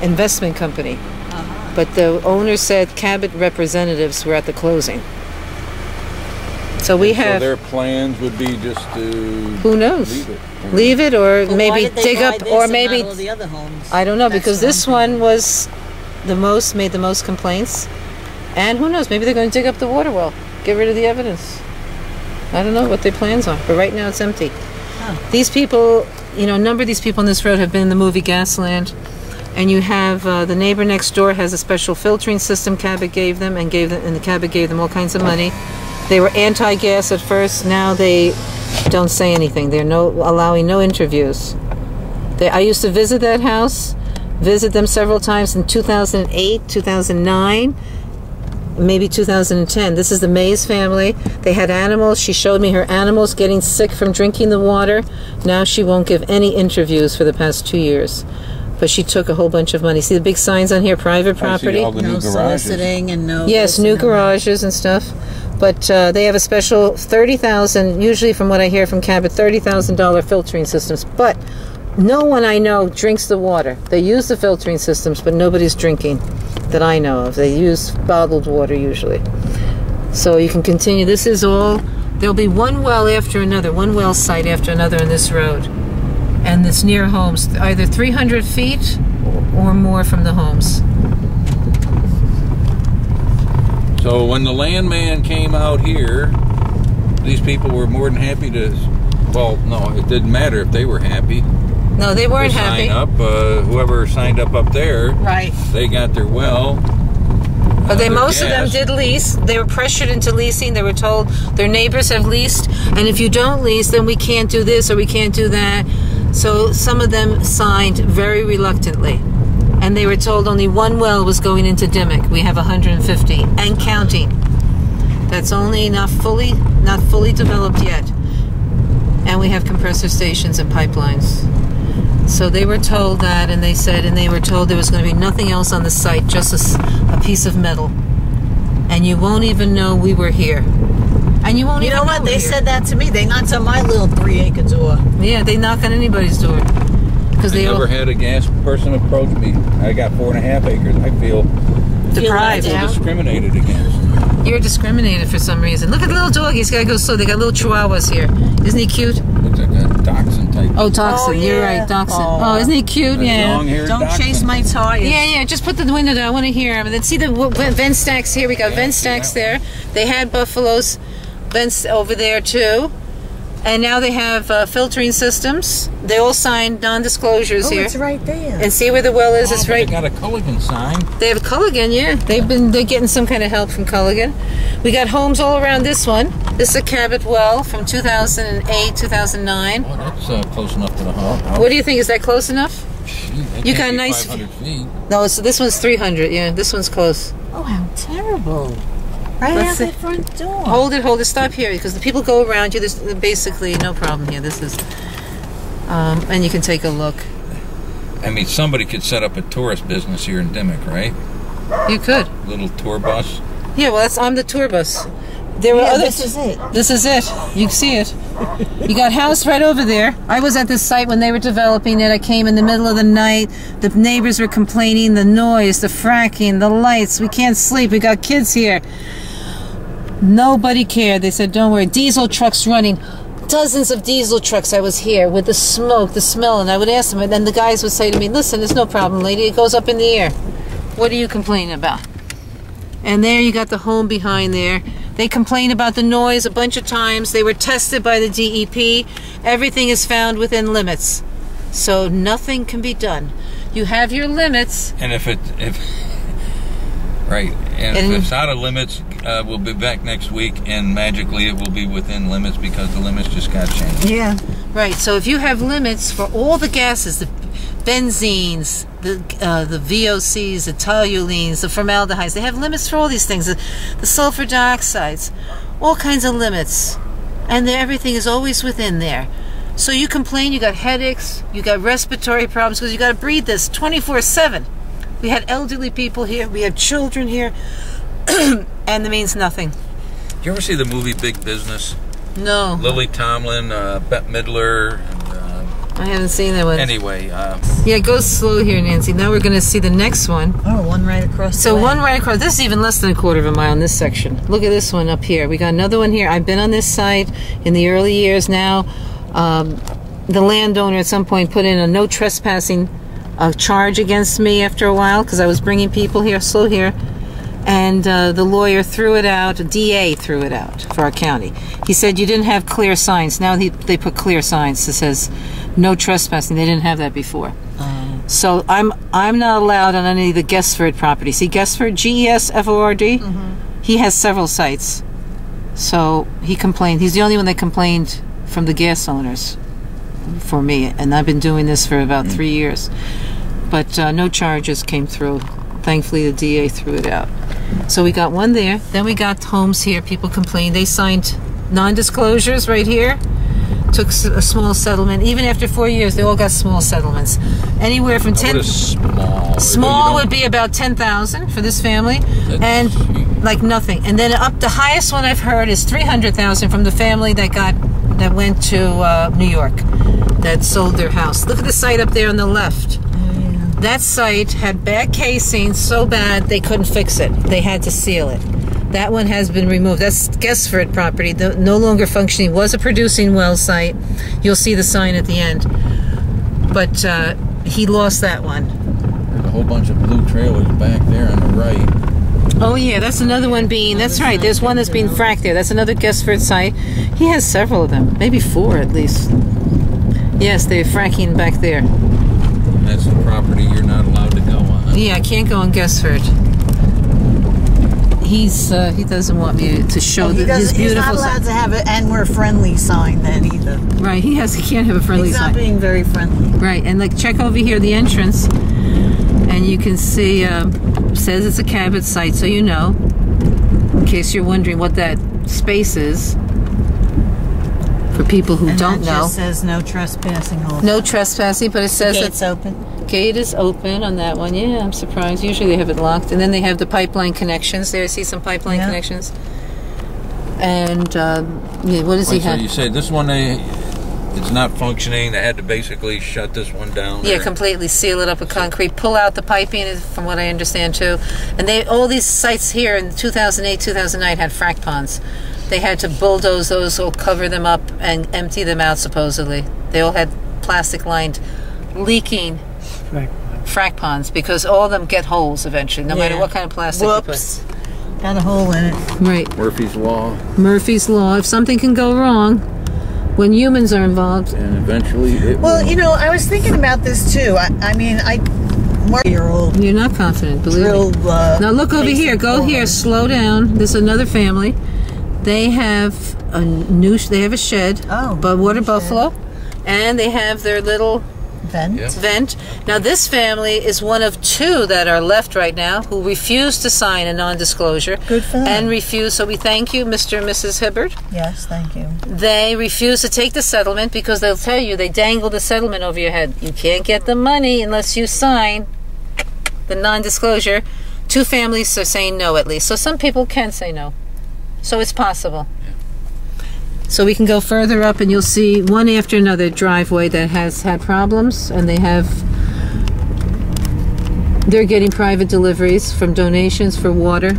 investment company. But the owner said Cabot representatives were at the closing. So we
So
have.
their plans would be just to
Who knows?
leave it.
Leave it, or
But why
maybe
did they
dig
buy
up,
this
or
and
maybe
not all the other homes?
I don't know,
That's
because
what
this
I'm
one was made the most complaints, and who knows? Maybe they're going to dig up the water well, get rid of the evidence. I don't know what their plans are, but right now it's empty. These people, a number of these people on this road have been in the movie Gasland, and you have the neighbor next door has a special filtering system Cabot gave them, and the Cabot gave them all kinds of money. They were anti-gas at first. Now they don't say anything. They're allowing no interviews. I used to visit that house, visit them several times in 2008, 2009, maybe 2010. This is the Mays family. They had animals. She showed me her animals getting sick from drinking the water. Now she won't give any interviews for the past 2 years. But she took a whole bunch of money. See the big signs on here, private property?
I see all the new
No
garages.
soliciting and no.
Yes, new garages and stuff. But they have a special $30,000, usually from what I hear from Cabot, $30,000 filtering systems. But no one I know drinks the water. They use the filtering systems, but nobody's drinking that I know of. They use bottled water usually. So you can continue. This is all, there'll be one well after another, one well site after another on this road. And it's near homes, either 300 feet or more from the homes.
So when the landman came out here, these people were more than happy to. Well, no, it didn't matter if they were happy.
No, they weren't happy.
Sign up. Whoever signed up there,
Right.
they got their well.
But
their
most of them
gas.
did lease. They were pressured into leasing. They were told their neighbors have leased, and if you don't lease, then we can't do this or we can't do that. So some of them signed very reluctantly. And they were told only one well was going into Dimmock. We have 150 and counting. That's only not fully developed yet. And we have compressor stations and pipelines. So they were told that, and they were told there was going to be nothing else on the site, just a piece of metal. And you won't even know we were here. And you won't
You
even
know what?
we're
They
here.
said that to me. They knocked on my little 3-acre door.
Yeah, they knock on anybody's door. Because
I
they
never
all
had a gas person approach me. I got 4.5 acres. I feel
deprived.
Yeah.
discriminated against.
You're discriminated for some reason. Look at the little dog. He's got to go slow. They got little chihuahuas here. Isn't he cute?
Looks like a dachshund type.
Oh, Dachshund.
Oh,
You're
yeah.
right, Dachshund.
Aw.
Oh, isn't he cute? Yeah.
Long-haired
Don't
dachshund.
chase my tires.
Yeah. Just put the window down. I want to hear him. And then see the vent stacks here. We got vent stacks there. They had buffaloes vents over there too. And now they have filtering systems. They all signed non-disclosures
Oh,
here.
it's right there.
And see where the well is?
Oh,
It's
but
right.
They got a Culligan sign.
They have Culligan, yeah. They're getting some kind of help from Culligan. We got homes all around this one. This is a Cabot well from 2008, 2009.
Oh, that's close enough to the house.
What do you think? Is that close enough?
That
You
can't
got a
be
nice-
500 feet.
No, so this one's 300. Yeah, this one's close.
Oh, how terrible. Right
Let's
out
see.
the front door.
Hold it. Stop here because the people go around you. There's basically no problem here. This is, and you can take a look.
I mean, somebody could set up a tourist business here in Dimmock, right?
You could.
Little tour bus.
Yeah, well, I'm the tour bus. There were
Yeah,
other.
this is it.
This is it. You can see it. You got house right over there. I was at this site when they were developing it. I came in the middle of the night. The neighbors were complaining, the noise, the fracking, the lights. We can't sleep. We got kids here. Nobody cared. They said, don't worry. Diesel trucks running. Dozens of diesel trucks. I was here with the smoke, the smell, and I would ask them, and then the guys would say to me, listen, there's no problem, lady. It goes up in the air. What are you complaining about? And there you got the home behind there. They complained about the noise a bunch of times. They were tested by the DEP. Everything is found within limits. So nothing can be done. You have your limits.
And if right, and if it's out of limits, we'll be back next week, and magically it will be within limits because the limits just got changed.
Yeah.
Right, so if you have limits for all the gases, the benzines, the VOCs, the toluenes, the formaldehydes, they have limits for all these things, the sulfur dioxides, all kinds of limits. And everything is always within there. So you complain, you got headaches, you got respiratory problems because you got to breathe this 24/7. We had elderly people here, we have children here, and it means nothing.
Did you ever see the movie Big Business?
No.
Lily Tomlin, Bette Midler, and
I haven't seen that one.
Anyway,
yeah, go slow here, Nancy. Now we're going to see the next one.
Oh, one right across
So
the way.
one right across. This is even less than a quarter of a mile in this section. Look at this one up here. We got another one here. I've been on this site in the early years now. The landowner at some point put in a no trespassing charge against me after a while because I was bringing people here, slow here. And the lawyer threw it out, DA threw it out for our county. He said you didn't have clear signs. Now they put clear signs that says no trespassing. They didn't have that before. So I'm not allowed on any of the Guestford property. See Guestford, G-E-S-F-O-R-D? He has several sites. So he complained. He's the only one that complained from the gas owners for me. And I've been doing this for about 3 years. But no charges came through. Thankfully, the DA threw it out. So we got one there. Then we got homes here. People complained. They signed non-disclosures right here. Took a small settlement. Even after 4 years, they all got small settlements. Anywhere from 10...
what is small?
Small would be about 10,000 for this family. And like nothing. And then up the highest one I've heard is 300,000 from the family that went to New York. That sold their house. Look at the site up there on the left. That site had bad casing, so bad they couldn't fix it. They had to seal it. That one has been removed. That's Guestford property, no longer functioning. Was a producing well site. You'll see the sign at the end. But he lost that one.
There's a whole bunch of blue trailers back there on the right.
Oh yeah, that's another one being, that's right. There's one that's being fracked there. That's another Guestford site. He has several of them, maybe 4 at least. Yes, they're fracking back there.
That's the property you're not allowed to go on.
Yeah, I can't go on Guestford. He doesn't want me to show his beautiful.
He's not allowed to have an "NYer friendly" sign then either.
Right, he can't have a friendly sign.
He's not being very friendly.
Right, and like check over here the entrance, and you can see says it's a Cabot site, so you know, in case you're wondering what that space is. For people who don't know,
just says no trespassing.
No trespassing, but it says
it's open.
Gate is open on that one. Yeah, I'm surprised. Usually they have it locked. And then they have the pipeline connections. There, I see some pipeline connections. And yeah, what does he have?
So you say this one, it's not functioning. They had to basically shut this one down.
Yeah, completely seal it up with concrete. Pull out the piping, from what I understand too. And all these sites here in 2008, 2009 had frack ponds. They had to bulldoze those or cover them up and empty them out, supposedly. They all had plastic-lined, leaking frack ponds because all of them get holes eventually, no matter what kind of plastic you put.
Got a hole in it.
Right.
Murphy's Law.
Murphy's Law. If something can go wrong when humans are involved.
And eventually it
will. You know, I was thinking about this too. I mean, year-old.
You're not confident, believe me. Now look over here. Go here. Slow down. This is another family. They have a shed, but water buffalo, and they have their little vent. Now this family is one of 2 that are left right now who refuse to sign a non-disclosure.
Good for them.
And refuse, so we thank you, Mr. and Mrs. Hibbert.
Yes, thank you.
They refuse to take the settlement because they'll tell you, they dangle the settlement over your head. You can't get the money unless you sign the non-disclosure. 2 families are saying no at least. So some people can say no. So it's possible. So we can go further up and you'll see one after another driveway that has had problems, and they're getting private deliveries from donations for water.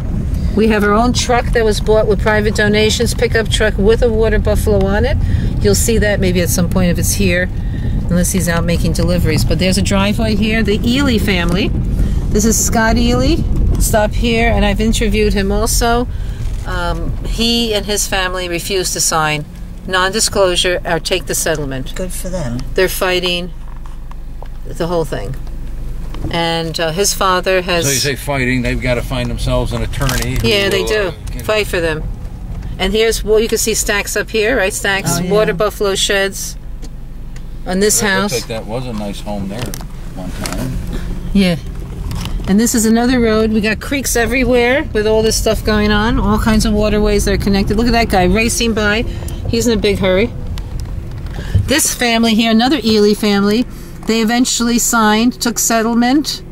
We have our own truck that was bought with private donations, pickup truck with a water buffalo on it. You'll see that maybe at some point if it's here, unless he's out making deliveries. But there's a driveway here. The Ely family. This is Scott Ely. Stop here, and I've interviewed him also. He and his family refuse to sign non-disclosure or take the settlement.
Good for them.
They're fighting the whole thing. And his father has...
So you say fighting, they've got to find themselves an attorney.
Yeah, they do. Fight for them. And here's, well, you can see stacks up here, right? Stacks, water buffalo sheds on this house.
Looks like that was a nice home there one time.
Yeah. And this is another road. We got creeks everywhere with all this stuff going on. All kinds of waterways that are connected. Look at that guy racing by. He's in a big hurry. This family here, another Ely family, they eventually signed, took settlement,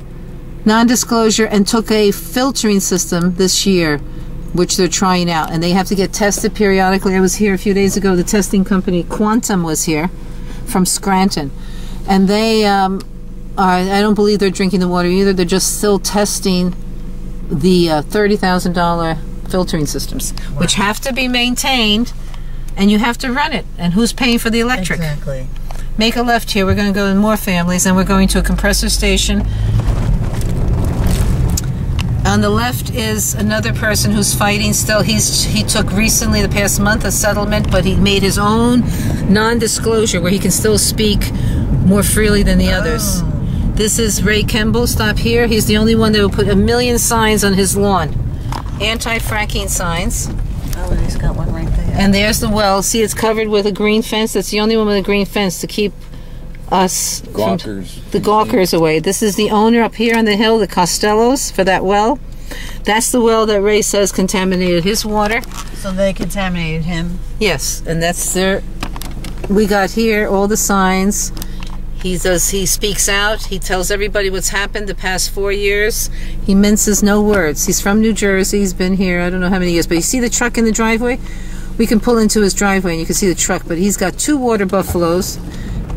non-disclosure, and took a filtering system this year, which they're trying out. And they have to get tested periodically. I was here a few days ago. The testing company Quantum was here. from Scranton. And they I don't believe they're drinking the water either. They're just still testing the $30,000 filtering systems, which have to be maintained, and you have to run it. And who's paying for the electric?
Exactly.
Make a left here. We're going to go to more families, and we're going to a compressor station. On the left is another person who's fighting still. He took recently, the past month, a settlement, but he made his own non-disclosure where he can still speak more freely than the others. This is Ray Kemble. Stop here. He's the only one that will put 1 million signs on his lawn. Anti-fracking signs.
Oh, and he's got one right there.
And there's the well. See, it's covered with a green fence. That's the only one with a green fence to keep us
Gawkers.
the gawkers away. This is the owner up here on the hill, the Costellos, for that well. That's the well that Ray says contaminated his water.
So they contaminated him.
Yes, and that's their. We got here all the signs. He speaks out. He tells everybody what's happened the past 4 years. He minces no words. He's from New Jersey. He's been here I don't know how many years. But you see the truck in the driveway? We can pull into his driveway and you can see the truck. But he's got 2 water buffaloes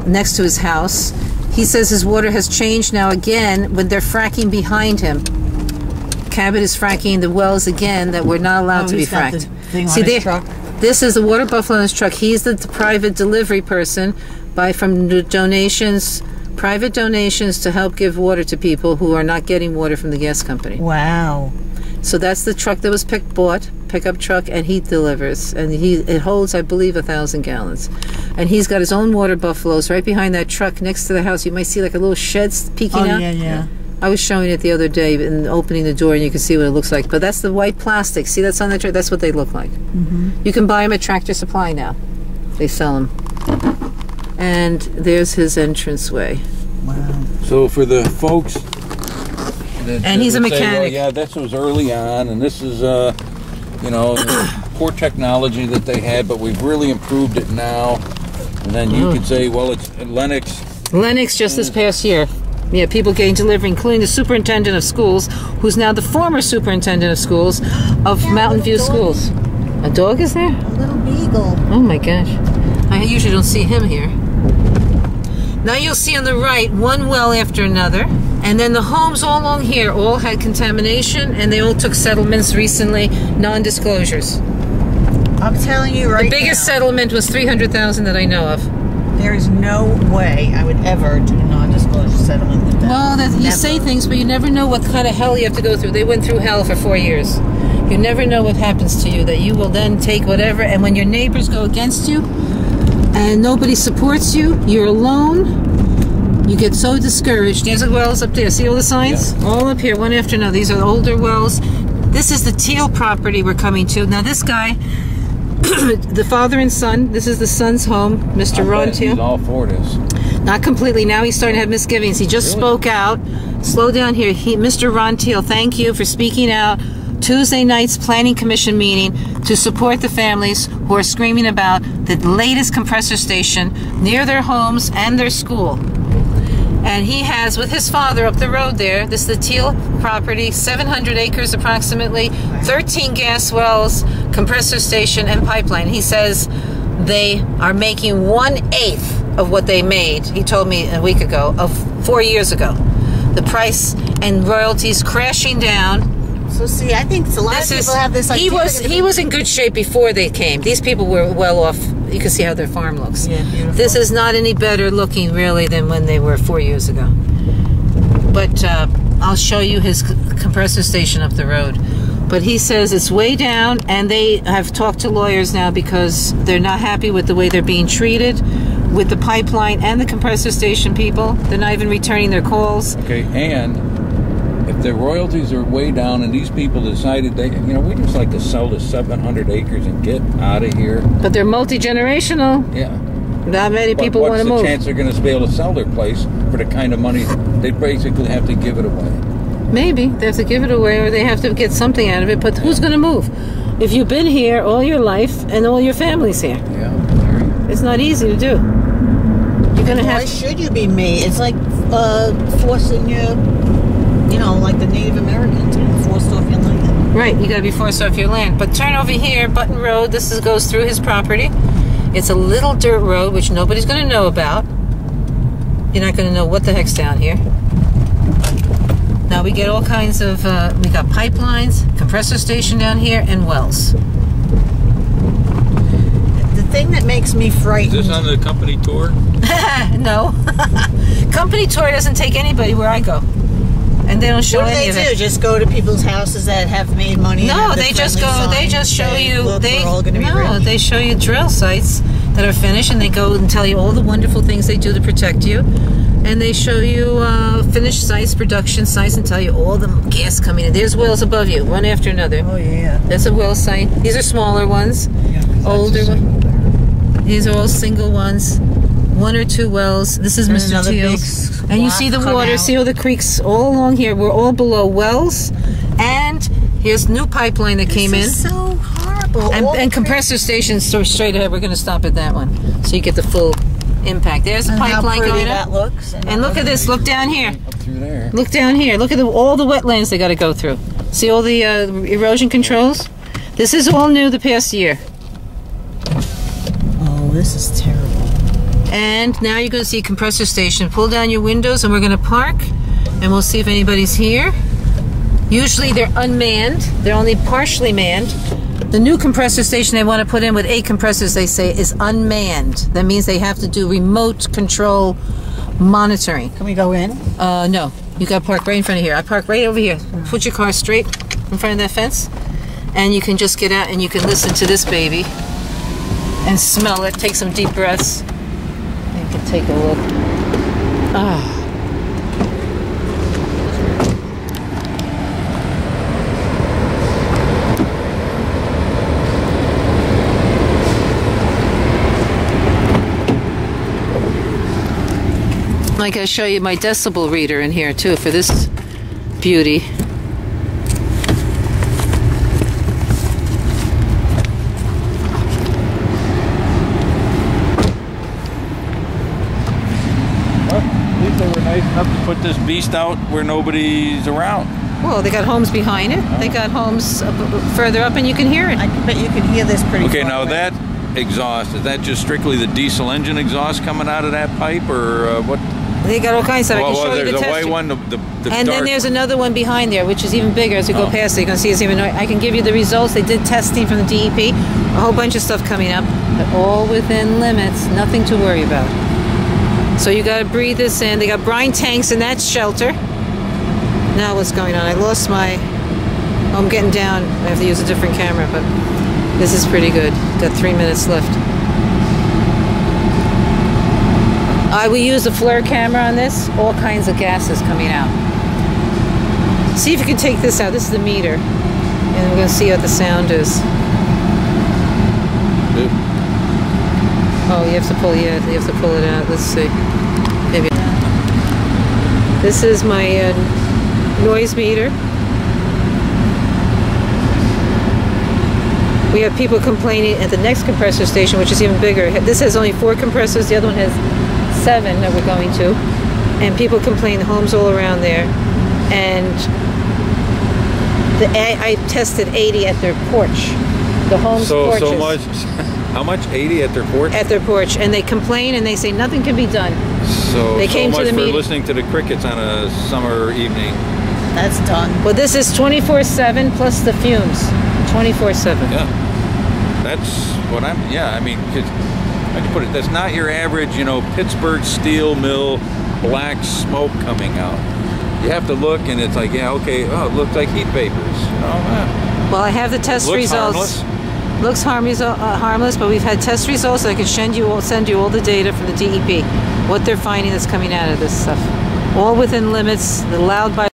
next to his house. He says his water has changed now again when they're fracking behind him. Cabot is fracking the wells again that were not allowed to be fracked.
See there?
This is the water buffalo in his truck. He's the private delivery person from donations, private donations to help give water to people who are not getting water from the gas company.
Wow.
So that's the truck that was pickup truck, and he delivers. And it holds, I believe, 1,000 gallons. And he's got his own water buffaloes right behind that truck next to the house. You might see like a little shed peeking out.
Yeah.
I was showing it the other day and opening the door, and you can see what it looks like. But that's the white plastic. See, that's on the truck. That's what they look like. You can buy them at Tractor Supply now. They sell them. And there's his entranceway.
Wow.
So for the folks
and he's a mechanic.
Say, well, yeah, this was early on, and this is, you know, poor technology that they had, but we've really improved it now. And then you could say, well, it's Lennox.
Lennox just this past year. Yeah, people getting delivery, including the superintendent of schools, who's now the former superintendent of schools of Mountain View Schools. A dog is there?
A little beagle.
Oh my gosh. I usually don't see him here. Now you'll see on the right one well after another, and then the homes all along here all had contamination, and they all took settlements recently, non-disclosures.
I'm telling you right now.
The biggest settlement was $300,000 that I know of.
There is no way I would ever do a non-disclosure settlement with them.
Well, you say things, but you never know what kind of hell you have to go through. They went through hell for 4 years. You never know what happens to you, that you will then take whatever, and when your neighbors go against you, and nobody supports you, you're alone, you get so discouraged. There's the wells up there. See all the signs? Yeah. All up here, one after another. These are the older wells. This is the Teal property we're coming to. Now this guy, the father and son, this is the son's home, Mr. Ron Teal.
He's all for this.
Not completely. Now he's starting to have misgivings. He just spoke out. Slow down here. Mr. Ron Teal, thank you for speaking out. Tuesday night's Planning Commission meeting to support the families who are screaming about the latest compressor station near their homes and their school. And he has, with his father up the road there, this is the Teal property, 700 acres approximately, 13 gas wells, compressor station, and pipeline. He says they are making 1/8 of what they made, he told me a week ago, of 4 years ago. The price and royalties crashing down.
So see, I think a lot of people have this idea.
He was in good shape before they came. These people were well off. You can see how their farm looks.
Yeah, beautiful.
This is not any better looking really than when they were 4 years ago. But I'll show you his compressor station up the road. But he says it's way down, and they have talked to lawyers now because they're not happy with the way they're being treated with the pipeline and the compressor station people. They're not even returning their calls.
Okay, and if the royalties are way down and these people decided they, you know, we just like to sell the 700 acres and get out of here.
But they're multi-generational.
Yeah.
Not many people want to move.
What's the chance they're going to be able to sell their place for the kind of money they basically have to give it away?
Maybe. They have to give it away or they have to get something out of it. But who's going to move? If you've been here all your life and all your family's here.
Yeah.
It's not easy to do. You're going to have...
Why should you be me? It's like forcing you know, like the Native Americans being forced off your land.
Right, you got to be forced off your land. But turn over here, Button Road. This goes through his property. It's a little dirt road, which nobody's going to know about. You're not going to know what the heck's down here. Now we get all kinds of, we got pipelines, compressor station down here, and wells.
The thing that makes me frightened.
Is this on the company tour?
No. Company tour doesn't take anybody where I go. And they don't show
What do
any of
they
it.
do? Just go to people's houses that have made money?
No, they just go. They just show you.
Look, we're all gonna be
No,
rich.
they show you drill sites that are finished, and they go and tell you all the wonderful things they do to protect you. And they show you finished sites, production sites, and tell you all the gas coming in. There's wells above you, one after another.
Oh yeah.
That's a well site. These are smaller ones,
Yeah, 'cause that's
older
a
ones.
single there.
These are all single ones. One or two wells. This is
And
Mr.
another
Teal's.
big
And you
block
see the
cut
water,
out.
see all the creeks all along here. We're all below wells. And here's new pipeline that came in.
This is so horrible. All
And
the
compressor stations straight ahead. We're going to stop at that one. So you get the full impact. There's the
and how
pipeline
pretty
going
that
up.
looks.
And look at this. Look down here.
Up through there.
Look down here. Look at all the wetlands they got to go through. See all the erosion controls? This is all new the past year.
Oh, this is terrible.
And now you're going to see a compressor station. Pull down your windows and we're going to park. And we'll see if anybody's here. Usually they're unmanned. They're only partially manned. The new compressor station they want to put in with 8 compressors, they say, is unmanned. That means they have to do remote control monitoring.
Can we go in?
No. You got to park right in front of here. I park right over here. Put your car straight in front of that fence. And you can just get out and you can listen to this baby. And smell it. Take some deep breaths. You can take a look. Ah. I gotta show you my decibel reader in here too for this beauty.
Well, at least they were nice enough to put this beast out where nobody's around.
Well, they got homes behind it. They got homes further up, and you can hear it.
I bet you can hear this pretty
Okay,
far
now
away.
that exhaust, is that just strictly the diesel engine exhaust coming out of that pipe, or what?
They got all kinds of stuff. I can
Well,
show you
there's
the
the
test.
white one, the
And
dark
then there's another one behind there, which is even bigger. As we go
Oh.
past it, you're going to see it's even. I can give you the results. They did testing from the DEP. A whole bunch of stuff coming up, but all within limits. Nothing to worry about. So you got to breathe this in. They got brine tanks in that shelter. Now what's going on? I lost my. Oh, I'm getting down. I have to use a different camera, but this is pretty good. Got 3 minutes left. We use a flare camera on this. All kinds of gases coming out. See if you can take this out. This is the meter. And we're going to see what the sound is. Oh, you have to pull, yeah, you have to pull it out. Let's see. Maybe. This is my noise meter. We have people complaining at the next compressor station, which is even bigger. This has only 4 compressors. The other one has 7 that we're going to. And people complain, homes all around there. And I tested 80 at their porch. The home's porches.
So much. How much? 80 at their porch?
At their porch. And they complain and they say nothing can be done.
So,
They
so
came to
much
the
for
meeting.
listening to the crickets on a summer evening.
That's done.
Well, this is 24/7 plus the fumes. 24/7.
Yeah. That's what I'm, yeah, I mean, 'cause I can put it, that's not your average, Pittsburgh steel mill black smoke coming out. You have to look and it's like, yeah, okay, oh, it looks like heat vapors.
Well, I have the test
Looks
results.
harmless.
Looks harmless, but we've had test results. So I can send you all the data from the DEP, what they're finding that's coming out of this stuff. All within limits, allowed by